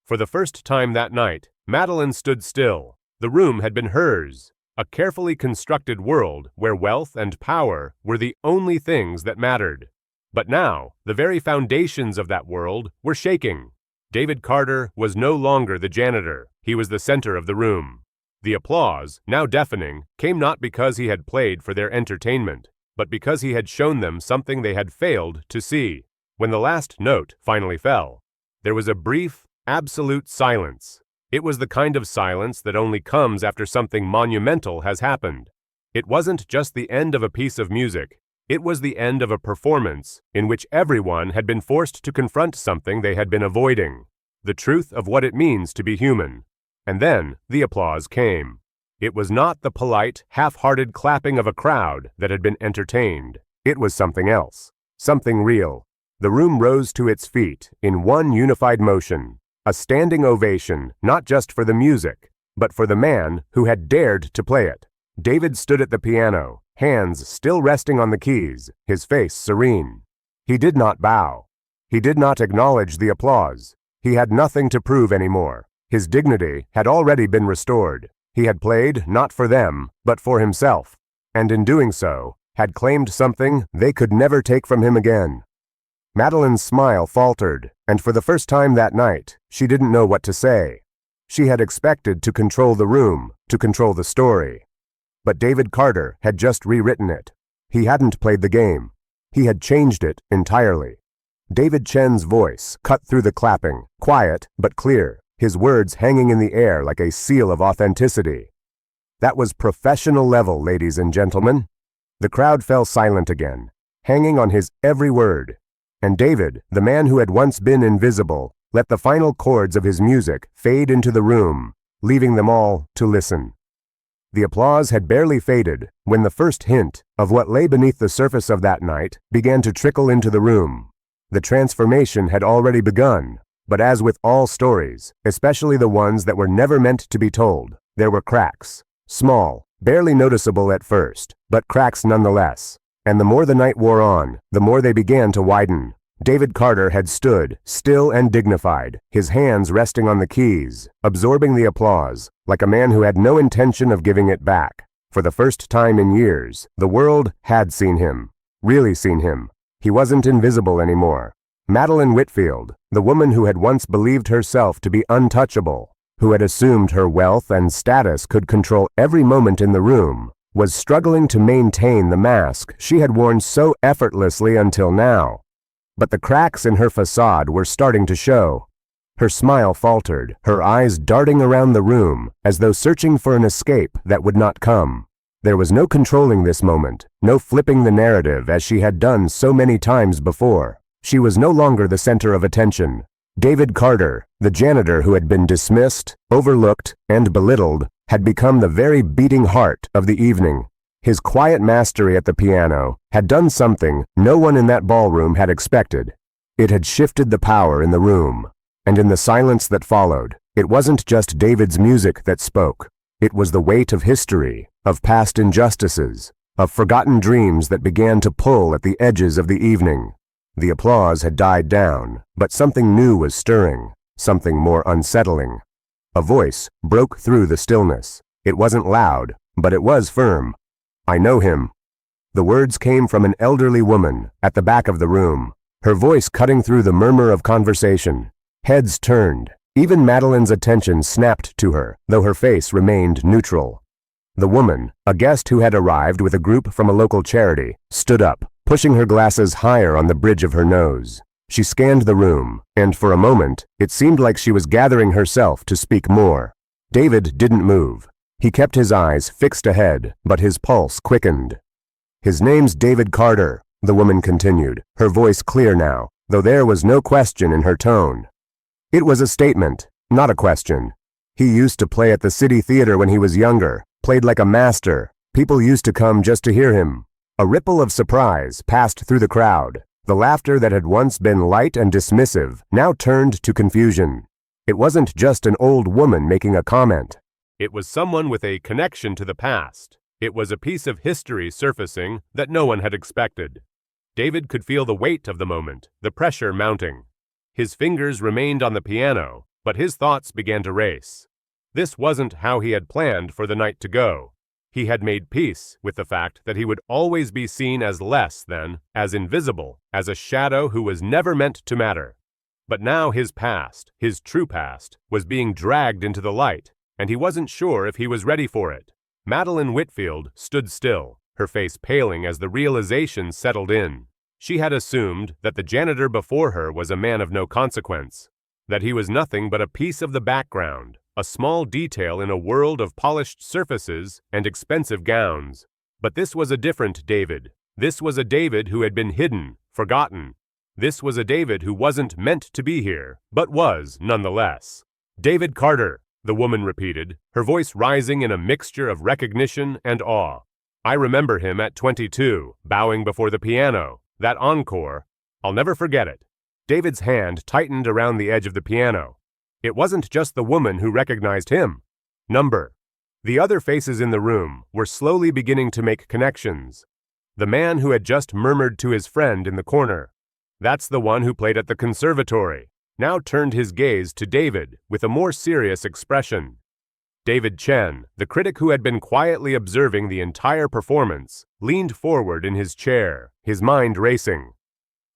For the first time that night, Madeline stood still. The room had been hers, a carefully constructed world where wealth and power were the only things that mattered. But now, the very foundations of that world were shaking. David Carter was no longer the janitor, he was the center of the room. The applause, now deafening, came not because he had played for their entertainment, but because he had shown them something they had failed to see. When the last note finally fell, there was a brief, absolute silence. It was the kind of silence that only comes after something monumental has happened. It wasn't just the end of a piece of music. It was the end of a performance in which everyone had been forced to confront something they had been avoiding, the truth of what it means to be human. And then the applause came. It was not the polite, half-hearted clapping of a crowd that had been entertained. It was something else, something real. The room rose to its feet in one unified motion, a standing ovation not just for the music, but for the man who had dared to play it. David stood at the piano, hands still resting on the keys, his face serene. He did not bow. He did not acknowledge the applause. He had nothing to prove anymore. His dignity had already been restored. He had played not for them, but for himself, and in doing so, had claimed something they could never take from him again. Madeline's smile faltered, and for the first time that night, she didn't know what to say. She had expected to control the room, to control the story. But David Carter had just rewritten it. He hadn't played the game. He had changed it entirely. David Chen's voice cut through the clapping, quiet but clear, his words hanging in the air like a seal of authenticity. That was professional level, ladies and gentlemen. The crowd fell silent again, hanging on his every word. And David, the man who had once been invisible, let the final chords of his music fade into the room, leaving them all to listen. The applause had barely faded when the first hint of what lay beneath the surface of that night began to trickle into the room. The transformation had already begun, but as with all stories, especially the ones that were never meant to be told, there were cracks. Small, barely noticeable at first, but cracks nonetheless. And the more the night wore on, the more they began to widen. David Carter had stood, still and dignified, his hands resting on the keys, absorbing the applause, like a man who had no intention of giving it back. For the first time in years, the world had seen him, really seen him. He wasn't invisible anymore. Madeline Whitfield, the woman who had once believed herself to be untouchable, who had assumed her wealth and status could control every moment in the room, was struggling to maintain the mask she had worn so effortlessly until now. But the cracks in her facade were starting to show. Her smile faltered, her eyes darting around the room as though searching for an escape that would not come. There was no controlling this moment, no flipping the narrative as she had done so many times before. She was no longer the center of attention. David Carter, the janitor who had been dismissed, overlooked, and belittled, had become the very beating heart of the evening. His quiet mastery at the piano had done something no one in that ballroom had expected. It had shifted the power in the room, and in the silence that followed, it wasn't just David's music that spoke. It was the weight of history, of past injustices, of forgotten dreams that began to pull at the edges of the evening. The applause had died down, but something new was stirring, something more unsettling. A voice broke through the stillness. It wasn't loud, but it was firm. "I know him." The words came from an elderly woman at the back of the room, her voice cutting through the murmur of conversation. Heads turned. Even Madeline's attention snapped to her, though her face remained neutral. The woman, a guest who had arrived with a group from a local charity, stood up, pushing her glasses higher on the bridge of her nose. She scanned the room, and for a moment, it seemed like she was gathering herself to speak more. David didn't move. He kept his eyes fixed ahead, but his pulse quickened. "His name's David Carter," the woman continued, her voice clear now, though there was no question in her tone. It was a statement, not a question. He used to play at the City Theater when he was younger, played like a master. People used to come just to hear him. A ripple of surprise passed through the crowd. The laughter that had once been light and dismissive now turned to confusion. It wasn't just an old woman making a comment. It was someone with a connection to the past. It was a piece of history surfacing that no one had expected. David could feel the weight of the moment, the pressure mounting. His fingers remained on the piano, but his thoughts began to race. This wasn't how he had planned for the night to go. He had made peace with the fact that he would always be seen as less than, as invisible, as a shadow who was never meant to matter. But now his past, his true past, was being dragged into the light, and he wasn't sure if he was ready for it. Madeline Whitfield stood still, her face paling as the realization settled in. She had assumed that the janitor before her was a man of no consequence, that he was nothing but a piece of the background, a small detail in a world of polished surfaces and expensive gowns. But this was a different David. This was a David who had been hidden, forgotten. This was a David who wasn't meant to be here, but was nonetheless. "David Carter," the woman repeated, her voice rising in a mixture of recognition and awe. "I remember him at 22, bowing before the piano. That encore, I'll never forget it." David's hand tightened around the edge of the piano. It wasn't just the woman who recognized him. The other faces in the room were slowly beginning to make connections. The man who had just murmured to his friend in the corner, "That's the one who played at the conservatory," now turned his gaze to David with a more serious expression. David Chen, the critic who had been quietly observing the entire performance, leaned forward in his chair, his mind racing.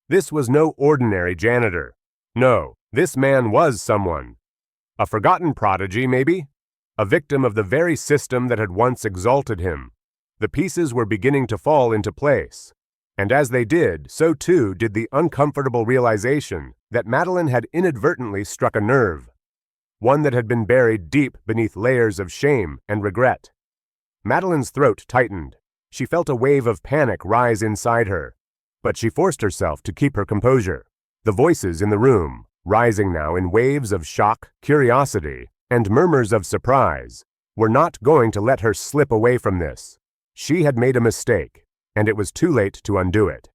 This was no ordinary janitor. No, this man was someone. A forgotten prodigy, maybe? A victim of the very system that had once exalted him. The pieces were beginning to fall into place. And as they did, so too did the uncomfortable realization that Madeline had inadvertently struck a nerve, one that had been buried deep beneath layers of shame and regret. Madeline's throat tightened. She felt a wave of panic rise inside her, but she forced herself to keep her composure. The voices in the room, rising now in waves of shock, curiosity, and murmurs of surprise, were not going to let her slip away from this. She had made a mistake, and it was too late to undo it.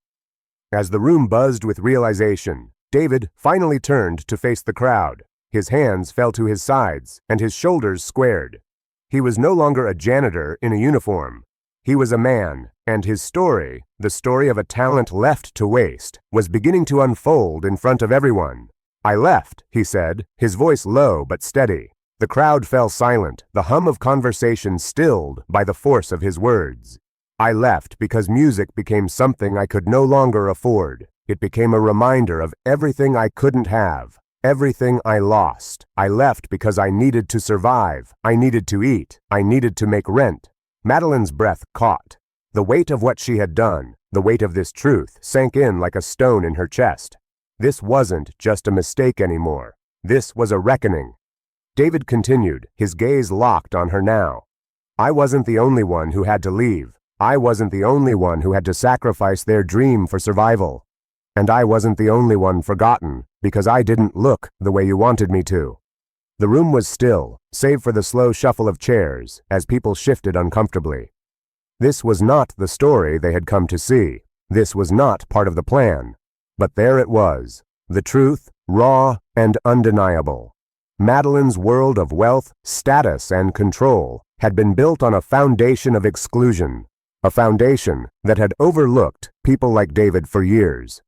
As the room buzzed with realization, David finally turned to face the crowd. His hands fell to his sides, and his shoulders squared. He was no longer a janitor in a uniform. He was a man, and his story, the story of a talent left to waste, was beginning to unfold in front of everyone. "I left," he said, his voice low but steady. The crowd fell silent, the hum of conversation stilled by the force of his words. "I left because music became something I could no longer afford. It became a reminder of everything I couldn't have, everything I lost. I left because I needed to survive, I needed to eat, I needed to make rent." Madeline's breath caught. The weight of what she had done, the weight of this truth, sank in like a stone in her chest. This wasn't just a mistake anymore. This was a reckoning. David continued, his gaze locked on her now. "I wasn't the only one who had to leave. I wasn't the only one who had to sacrifice their dream for survival. And I wasn't the only one forgotten, because I didn't look the way you wanted me to. The room was still, save for the slow shuffle of chairs, as people shifted uncomfortably. This was not the story they had come to see. This was not part of the plan. But there it was, the truth, raw and undeniable. Madeline's world of wealth, status, and control had been built on a foundation of exclusion, a foundation that had overlooked people like David for years.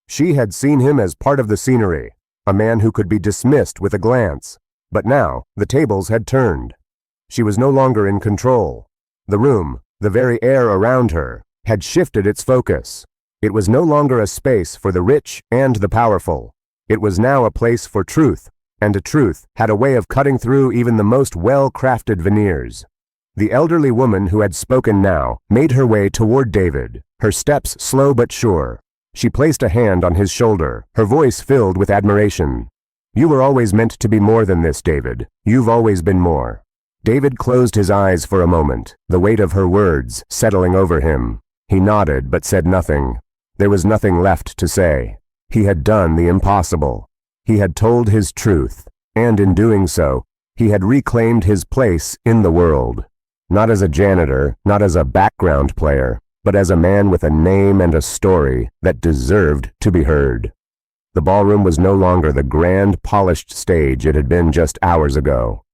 She had seen him as part of the scenery, a man who could be dismissed with a glance. But now, the tables had turned. She was no longer in control. The room, the very air around her, had shifted its focus. It was no longer a space for the rich and the powerful. It was now a place for truth, and a truth had a way of cutting through even the most well-crafted veneers. The elderly woman who had spoken now made her way toward David, her steps slow but sure. She placed a hand on his shoulder, her voice filled with admiration. "You were always meant to be more than this, David. You've always been more." David closed his eyes for a moment, the weight of her words settling over him. He nodded but said nothing. There was nothing left to say. He had done the impossible. He had told his truth, and in doing so, he had reclaimed his place in the world. Not as a janitor, not as a background player, but as a man with a name and a story that deserved to be heard. The ballroom was no longer the grand, polished stage it had been just hours ago.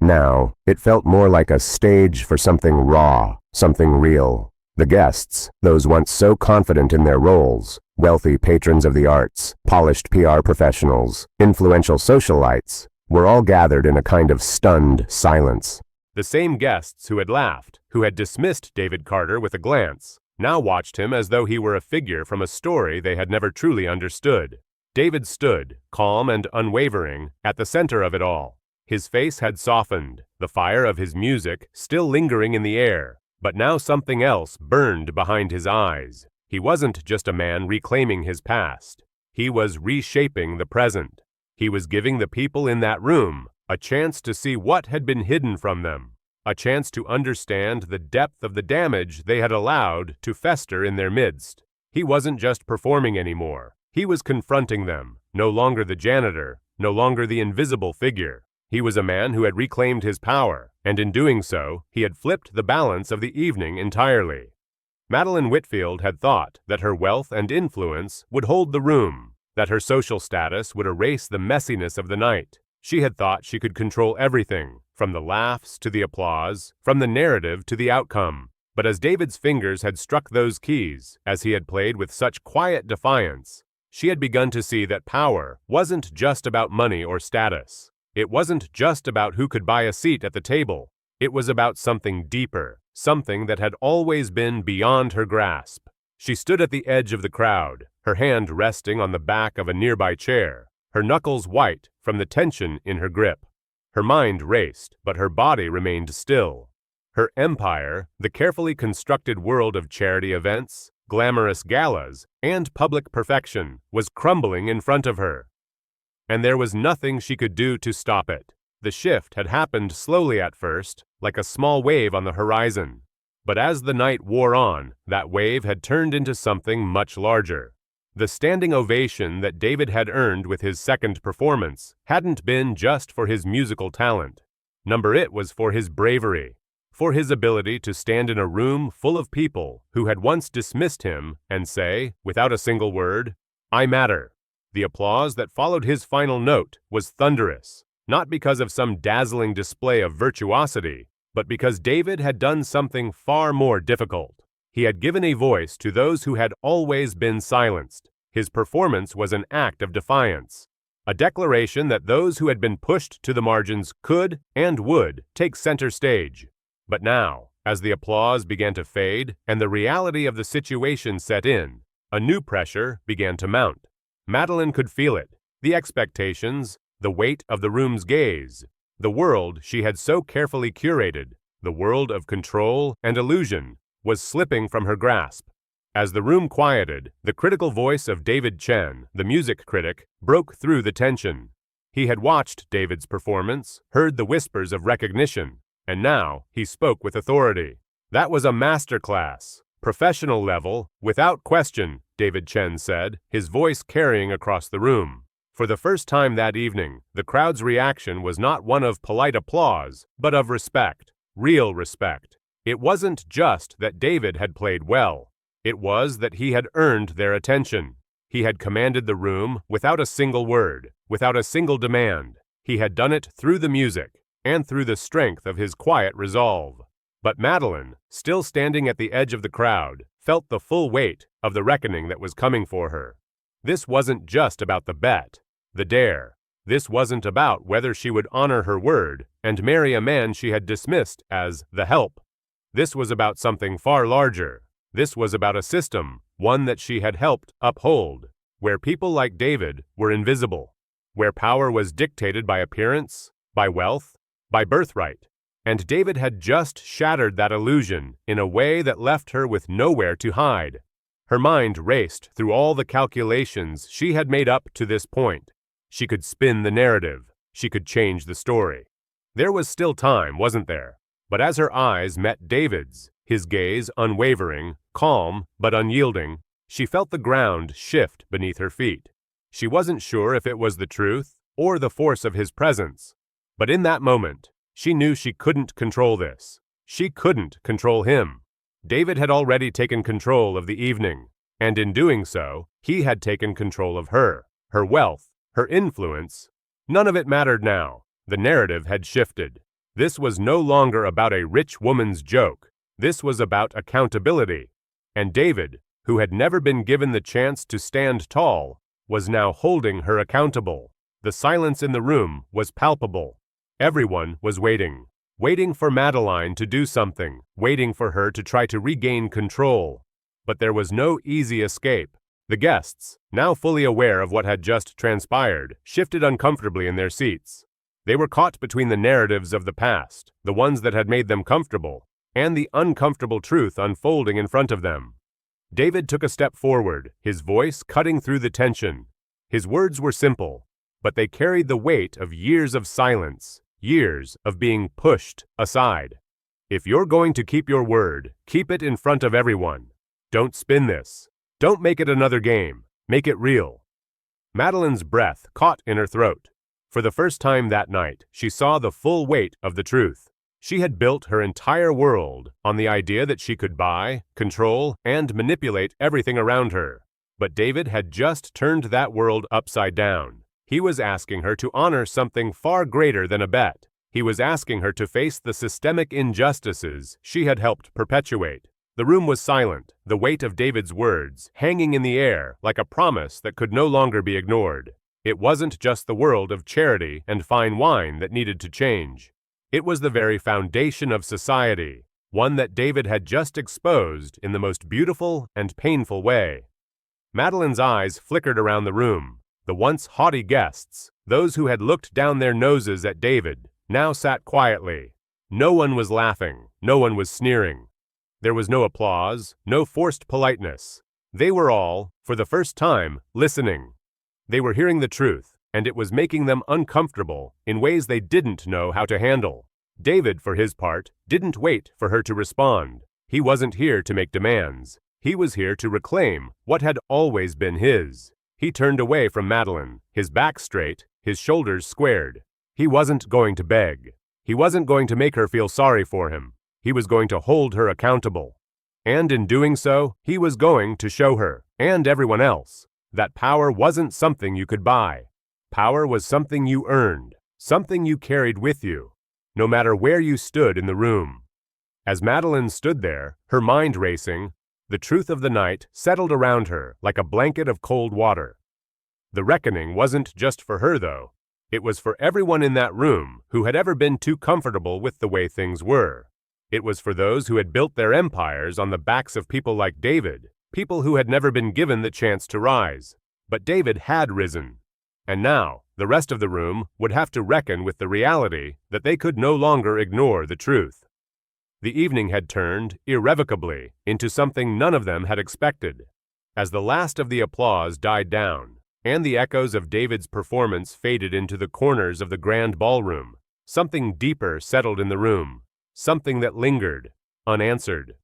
Now, it felt more like a stage for something raw, something real. The guests, those once so confident in their roles, wealthy patrons of the arts, polished PR professionals, influential socialites, were all gathered in a kind of stunned silence. The same guests who had laughed, who had dismissed David Carter with a glance, now watched him as though he were a figure from a story they had never truly understood. David stood, calm and unwavering, at the center of it all. His face had softened, the fire of his music still lingering in the air, but now something else burned behind his eyes. He wasn't just a man reclaiming his past. He was reshaping the present. He was giving the people in that room a chance to see what had been hidden from them, a chance to understand the depth of the damage they had allowed to fester in their midst. He wasn't just performing anymore. He was confronting them, no longer the janitor, no longer the invisible figure. He was a man who had reclaimed his power, and in doing so, he had flipped the balance of the evening entirely. Madeline Whitfield had thought that her wealth and influence would hold the room, that her social status would erase the messiness of the night. She had thought she could control everything, from the laughs to the applause, from the narrative to the outcome. But as David's fingers had struck those keys, as he had played with such quiet defiance, she had begun to see that power wasn't just about money or status. It wasn't just about who could buy a seat at the table. It was about something deeper, something that had always been beyond her grasp. She stood at the edge of the crowd, her hand resting on the back of a nearby chair, her knuckles white from the tension in her grip. Her mind raced, but her body remained still. Her empire, the carefully constructed world of charity events, glamorous galas, and public perfection, was crumbling in front of her. And there was nothing she could do to stop it. The shift had happened slowly at first, like a small wave on the horizon. But as the night wore on, that wave had turned into something much larger. The standing ovation that David had earned with his second performance hadn't been just for his musical talent. It was for his bravery, for his ability to stand in a room full of people who had once dismissed him and say, without a single word, "I matter." The applause that followed his final note was thunderous, not because of some dazzling display of virtuosity, but because David had done something far more difficult. He had given a voice to those who had always been silenced. His performance was an act of defiance, a declaration that those who had been pushed to the margins could and would take center stage. But now, as the applause began to fade and the reality of the situation set in, a new pressure began to mount. Madeline could feel it, the expectations, the weight of the room's gaze, the world she had so carefully curated, the world of control and illusion, was slipping from her grasp. As the room quieted, the critical voice of David Chen, the music critic, broke through the tension. He had watched David's performance, heard the whispers of recognition, and now he spoke with authority. That was a masterclass, professional level, without question, David Chen said, his voice carrying across the room. For the first time that evening, the crowd's reaction was not one of polite applause, but of respect, real respect. It wasn't just that David had played well. It was that he had earned their attention. He had commanded the room without a single word, without a single demand. He had done it through the music and through the strength of his quiet resolve. But Madeline, still standing at the edge of the crowd, felt the full weight of the reckoning that was coming for her. This wasn't just about the bet, the dare. This wasn't about whether she would honor her word and marry a man she had dismissed as the help. This was about something far larger. This was about a system, one that she had helped uphold, where people like David were invisible, where power was dictated by appearance, by wealth, by birthright. And David had just shattered that illusion in a way that left her with nowhere to hide. Her mind raced through all the calculations she had made up to this point. She could spin the narrative. She could change the story. There was still time, wasn't there? But as her eyes met David's, his gaze unwavering, calm, but unyielding, she felt the ground shift beneath her feet. She wasn't sure if it was the truth or the force of his presence. But in that moment, she knew she couldn't control this. She couldn't control him. David had already taken control of the evening, and in doing so, he had taken control of her wealth, her influence. None of it mattered now. The narrative had shifted. This was no longer about a rich woman's joke. This was about accountability. And David, who had never been given the chance to stand tall, was now holding her accountable. The silence in the room was palpable. Everyone was waiting for Madeline to do something, waiting for her to try to regain control. But there was no easy escape. The guests, now fully aware of what had just transpired, shifted uncomfortably in their seats. They were caught between the narratives of the past, the ones that had made them comfortable, and the uncomfortable truth unfolding in front of them. David took a step forward, his voice cutting through the tension. His words were simple, but they carried the weight of years of silence, years of being pushed aside. If you're going to keep your word, keep it in front of everyone. Don't spin this. Don't make it another game. Make it real. Madeline's breath caught in her throat. For the first time that night, she saw the full weight of the truth. She had built her entire world on the idea that she could buy, control, and manipulate everything around her. But David had just turned that world upside down. He was asking her to honor something far greater than a bet. He was asking her to face the systemic injustices she had helped perpetuate. The room was silent, the weight of David's words hanging in the air like a promise that could no longer be ignored. It wasn't just the world of charity and fine wine that needed to change. It was the very foundation of society, one that David had just exposed in the most beautiful and painful way. Madeline's eyes flickered around the room. The once haughty guests, those who had looked down their noses at David, now sat quietly. No one was laughing. No one was sneering. There was no applause, no forced politeness. They were all, for the first time, listening. They were hearing the truth, and it was making them uncomfortable in ways they didn't know how to handle. David, for his part, didn't wait for her to respond. He wasn't here to make demands. He was here to reclaim what had always been his. He turned away from Madeline, his back straight, his shoulders squared. He wasn't going to beg. He wasn't going to make her feel sorry for him. He was going to hold her accountable. And in doing so, he was going to show her, and everyone else, that power wasn't something you could buy. Power was something you earned, something you carried with you, no matter where you stood in the room. As Madeline stood there, her mind racing, the truth of the night settled around her like a blanket of cold water. The reckoning wasn't just for her, though. It was for everyone in that room who had ever been too comfortable with the way things were. It was for those who had built their empires on the backs of people like David, people who had never been given the chance to rise. But David had risen. And now, the rest of the room would have to reckon with the reality that they could no longer ignore the truth. The evening had turned, irrevocably, into something none of them had expected. As the last of the applause died down, and the echoes of David's performance faded into the corners of the grand ballroom, something deeper settled in the room, something that lingered, unanswered.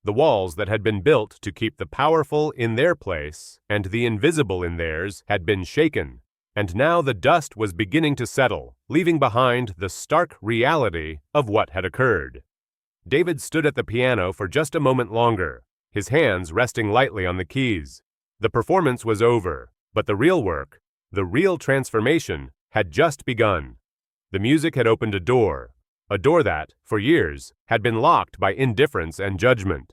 The walls that had been built to keep the powerful in their place and the invisible in theirs had been shaken, and now the dust was beginning to settle, leaving behind the stark reality of what had occurred. David stood at the piano for just a moment longer, his hands resting lightly on the keys. The performance was over, but the real work, the real transformation, had just begun. The music had opened a door that, for years, had been locked by indifference and judgment.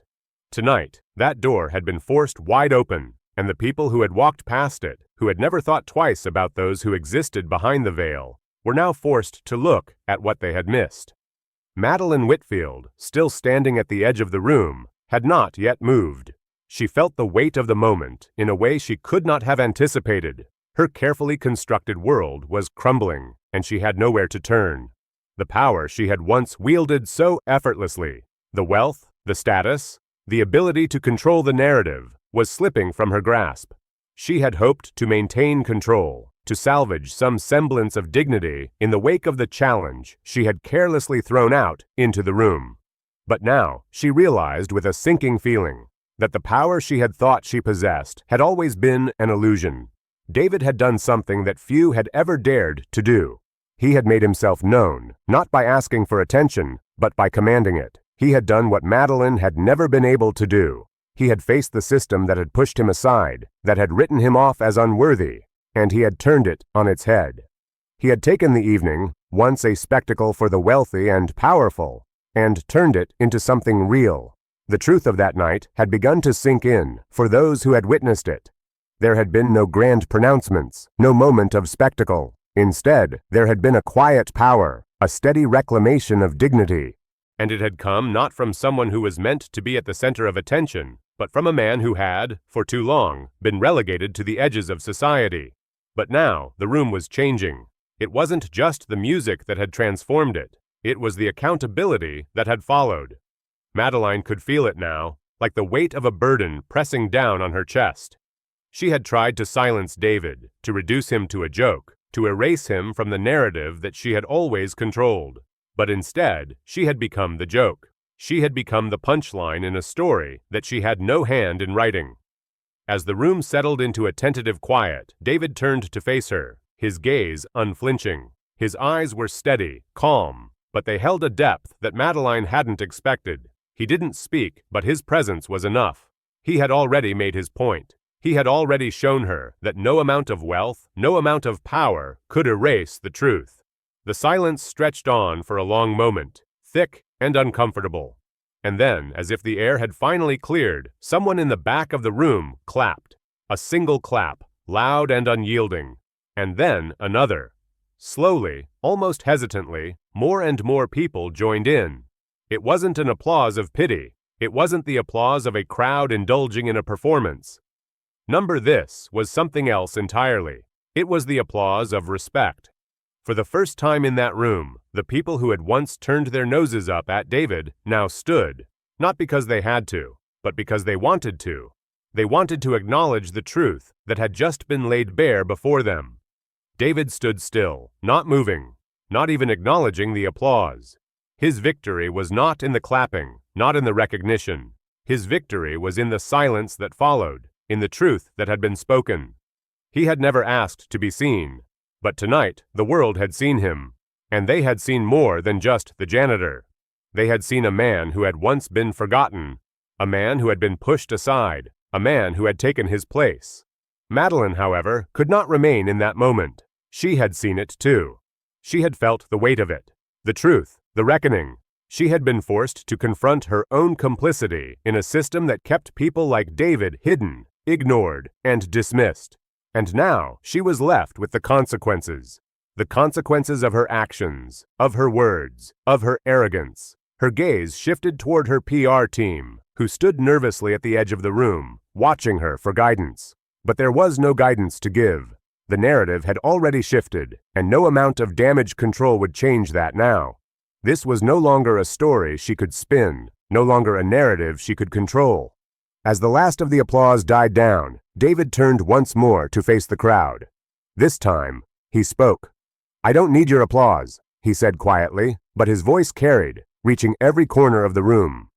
Tonight, that door had been forced wide open, and the people who had walked past it, who had never thought twice about those who existed behind the veil, were now forced to look at what they had missed. Madeline Whitfield, still standing at the edge of the room, had not yet moved. She felt the weight of the moment in a way she could not have anticipated. Her carefully constructed world was crumbling, and she had nowhere to turn. The power she had once wielded so effortlessly, the wealth, the status, the ability to control the narrative, was slipping from her grasp. She had hoped to maintain control, to salvage some semblance of dignity in the wake of the challenge she had carelessly thrown out into the room. But now she realized with a sinking feeling that the power she had thought she possessed had always been an illusion. David had done something that few had ever dared to do. He had made himself known, not by asking for attention, but by commanding it. He had done what Madeline had never been able to do. He had faced the system that had pushed him aside, that had written him off as unworthy, and he had turned it on its head. He had taken the evening, once a spectacle for the wealthy and powerful, and turned it into something real. The truth of that night had begun to sink in for those who had witnessed it. There had been no grand pronouncements, no moment of spectacle. Instead, there had been a quiet power, a steady reclamation of dignity. And it had come not from someone who was meant to be at the center of attention, but from a man who had, for too long, been relegated to the edges of society. But now, the room was changing. It wasn't just the music that had transformed it. It was the accountability that had followed. Madeline could feel it now, like the weight of a burden pressing down on her chest. She had tried to silence David, to reduce him to a joke, to erase him from the narrative that she had always controlled. But instead, she had become the joke. She had become the punchline in a story that she had no hand in writing. As the room settled into a tentative quiet, David turned to face her, his gaze unflinching. His eyes were steady, calm, but they held a depth that Madeline hadn't expected. He didn't speak, but his presence was enough. He had already made his point. He had already shown her that no amount of wealth, no amount of power could erase the truth. The silence stretched on for a long moment, thick and uncomfortable. And then, as if the air had finally cleared, someone in the back of the room clapped. A single clap, loud and unyielding. And then another. Slowly, almost hesitantly, more and more people joined in. It wasn't an applause of pity. It wasn't the applause of a crowd indulging in a performance. This was something else entirely. It was the applause of respect. For the first time in that room, the people who had once turned their noses up at David now stood, not because they had to, but because they wanted to. They wanted to acknowledge the truth that had just been laid bare before them. David stood still, not moving, not even acknowledging the applause. His victory was not in the clapping, not in the recognition. His victory was in the silence that followed, in the truth that had been spoken. He had never asked to be seen, but tonight the world had seen him, and they had seen more than just the janitor. They had seen a man who had once been forgotten, a man who had been pushed aside, a man who had taken his place. Madeline, however, could not remain in that moment. She had seen it too. She had felt the weight of it, the truth, the reckoning. She had been forced to confront her own complicity in a system that kept people like David hidden, ignored, and dismissed. And now she was left with the consequences of her actions, of her words, of her arrogance. Her gaze shifted toward her PR team, who stood nervously at the edge of the room, watching her for guidance. But there was no guidance to give. The narrative had already shifted, and no amount of damage control would change that now. This was no longer a story she could spin, no longer a narrative she could control. As the last of the applause died down, David turned once more to face the crowd. This time, he spoke. "I don't need your applause," he said quietly, but his voice carried, reaching every corner of the room.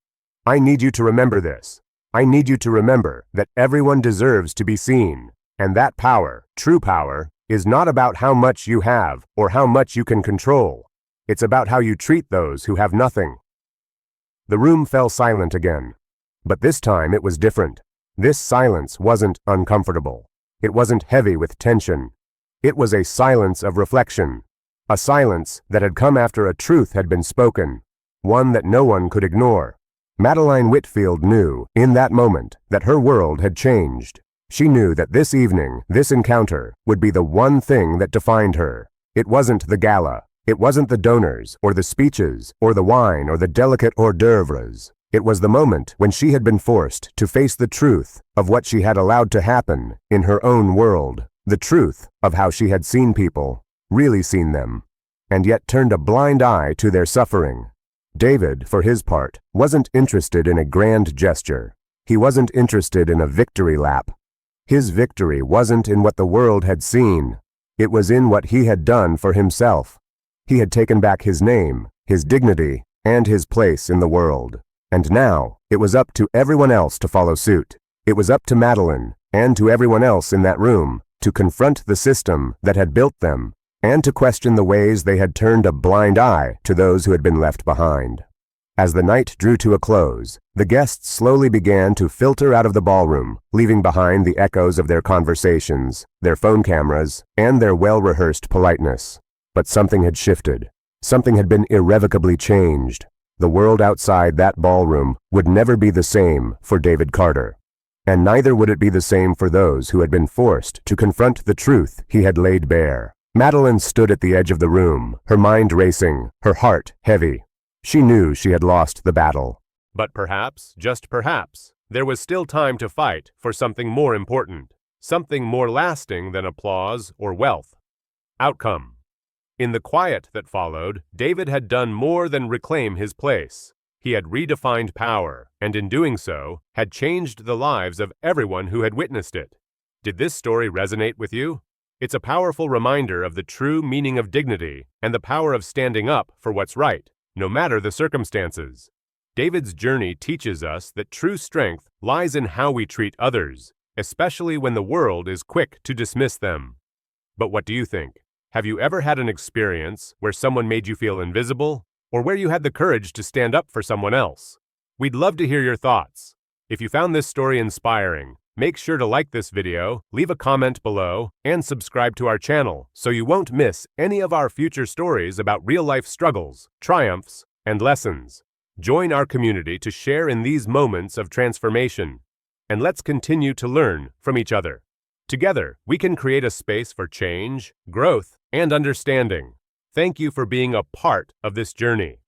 I need you to remember this. I need you to remember that everyone deserves to be seen, and that power, true power, is not about how much you have or how much you can control. It's about how you treat those who have nothing. The room fell silent again. But this time it was different. This silence wasn't uncomfortable. It wasn't heavy with tension. It was a silence of reflection. A silence that had come after a truth had been spoken, one that no one could ignore. Madeline Whitfield knew, in that moment, that her world had changed. She knew that this evening, this encounter, would be the one thing that defined her. It wasn't the gala. It wasn't the donors, or the speeches, or the wine, or the delicate hors d'oeuvres. It was the moment when she had been forced to face the truth of what she had allowed to happen in her own world, the truth of how she had seen people, really seen them, and yet turned a blind eye to their suffering. David, for his part, wasn't interested in a grand gesture. He wasn't interested in a victory lap. His victory wasn't in what the world had seen. It was in what he had done for himself. He had taken back his name, his dignity, and his place in the world. And now, it was up to everyone else to follow suit. It was up to Madeline, and to everyone else in that room, to confront the system that had built them, and to question the ways they had turned a blind eye to those who had been left behind. As the night drew to a close, the guests slowly began to filter out of the ballroom, leaving behind the echoes of their conversations, their phone cameras, and their well-rehearsed politeness. But something had shifted. Something had been irrevocably changed. The world outside that ballroom would never be the same for David Carter. And neither would it be the same for those who had been forced to confront the truth he had laid bare. Madeline stood at the edge of the room, her mind racing, her heart heavy. She knew she had lost the battle. But perhaps, just perhaps, there was still time to fight for something more important, something more lasting than applause or wealth. Outcome. In the quiet that followed, David had done more than reclaim his place. He had redefined power, and in doing so, had changed the lives of everyone who had witnessed it. Did this story resonate with you? It's a powerful reminder of the true meaning of dignity and the power of standing up for what's right, no matter the circumstances. David's journey teaches us that true strength lies in how we treat others, especially when the world is quick to dismiss them. But what do you think? Have you ever had an experience where someone made you feel invisible, or where you had the courage to stand up for someone else? We'd love to hear your thoughts. If you found this story inspiring, make sure to like this video, leave a comment below, and subscribe to our channel so you won't miss any of our future stories about real-life struggles, triumphs, and lessons. Join our community to share in these moments of transformation, and let's continue to learn from each other. Together, we can create a space for change, growth, and understanding. Thank you for being a part of this journey.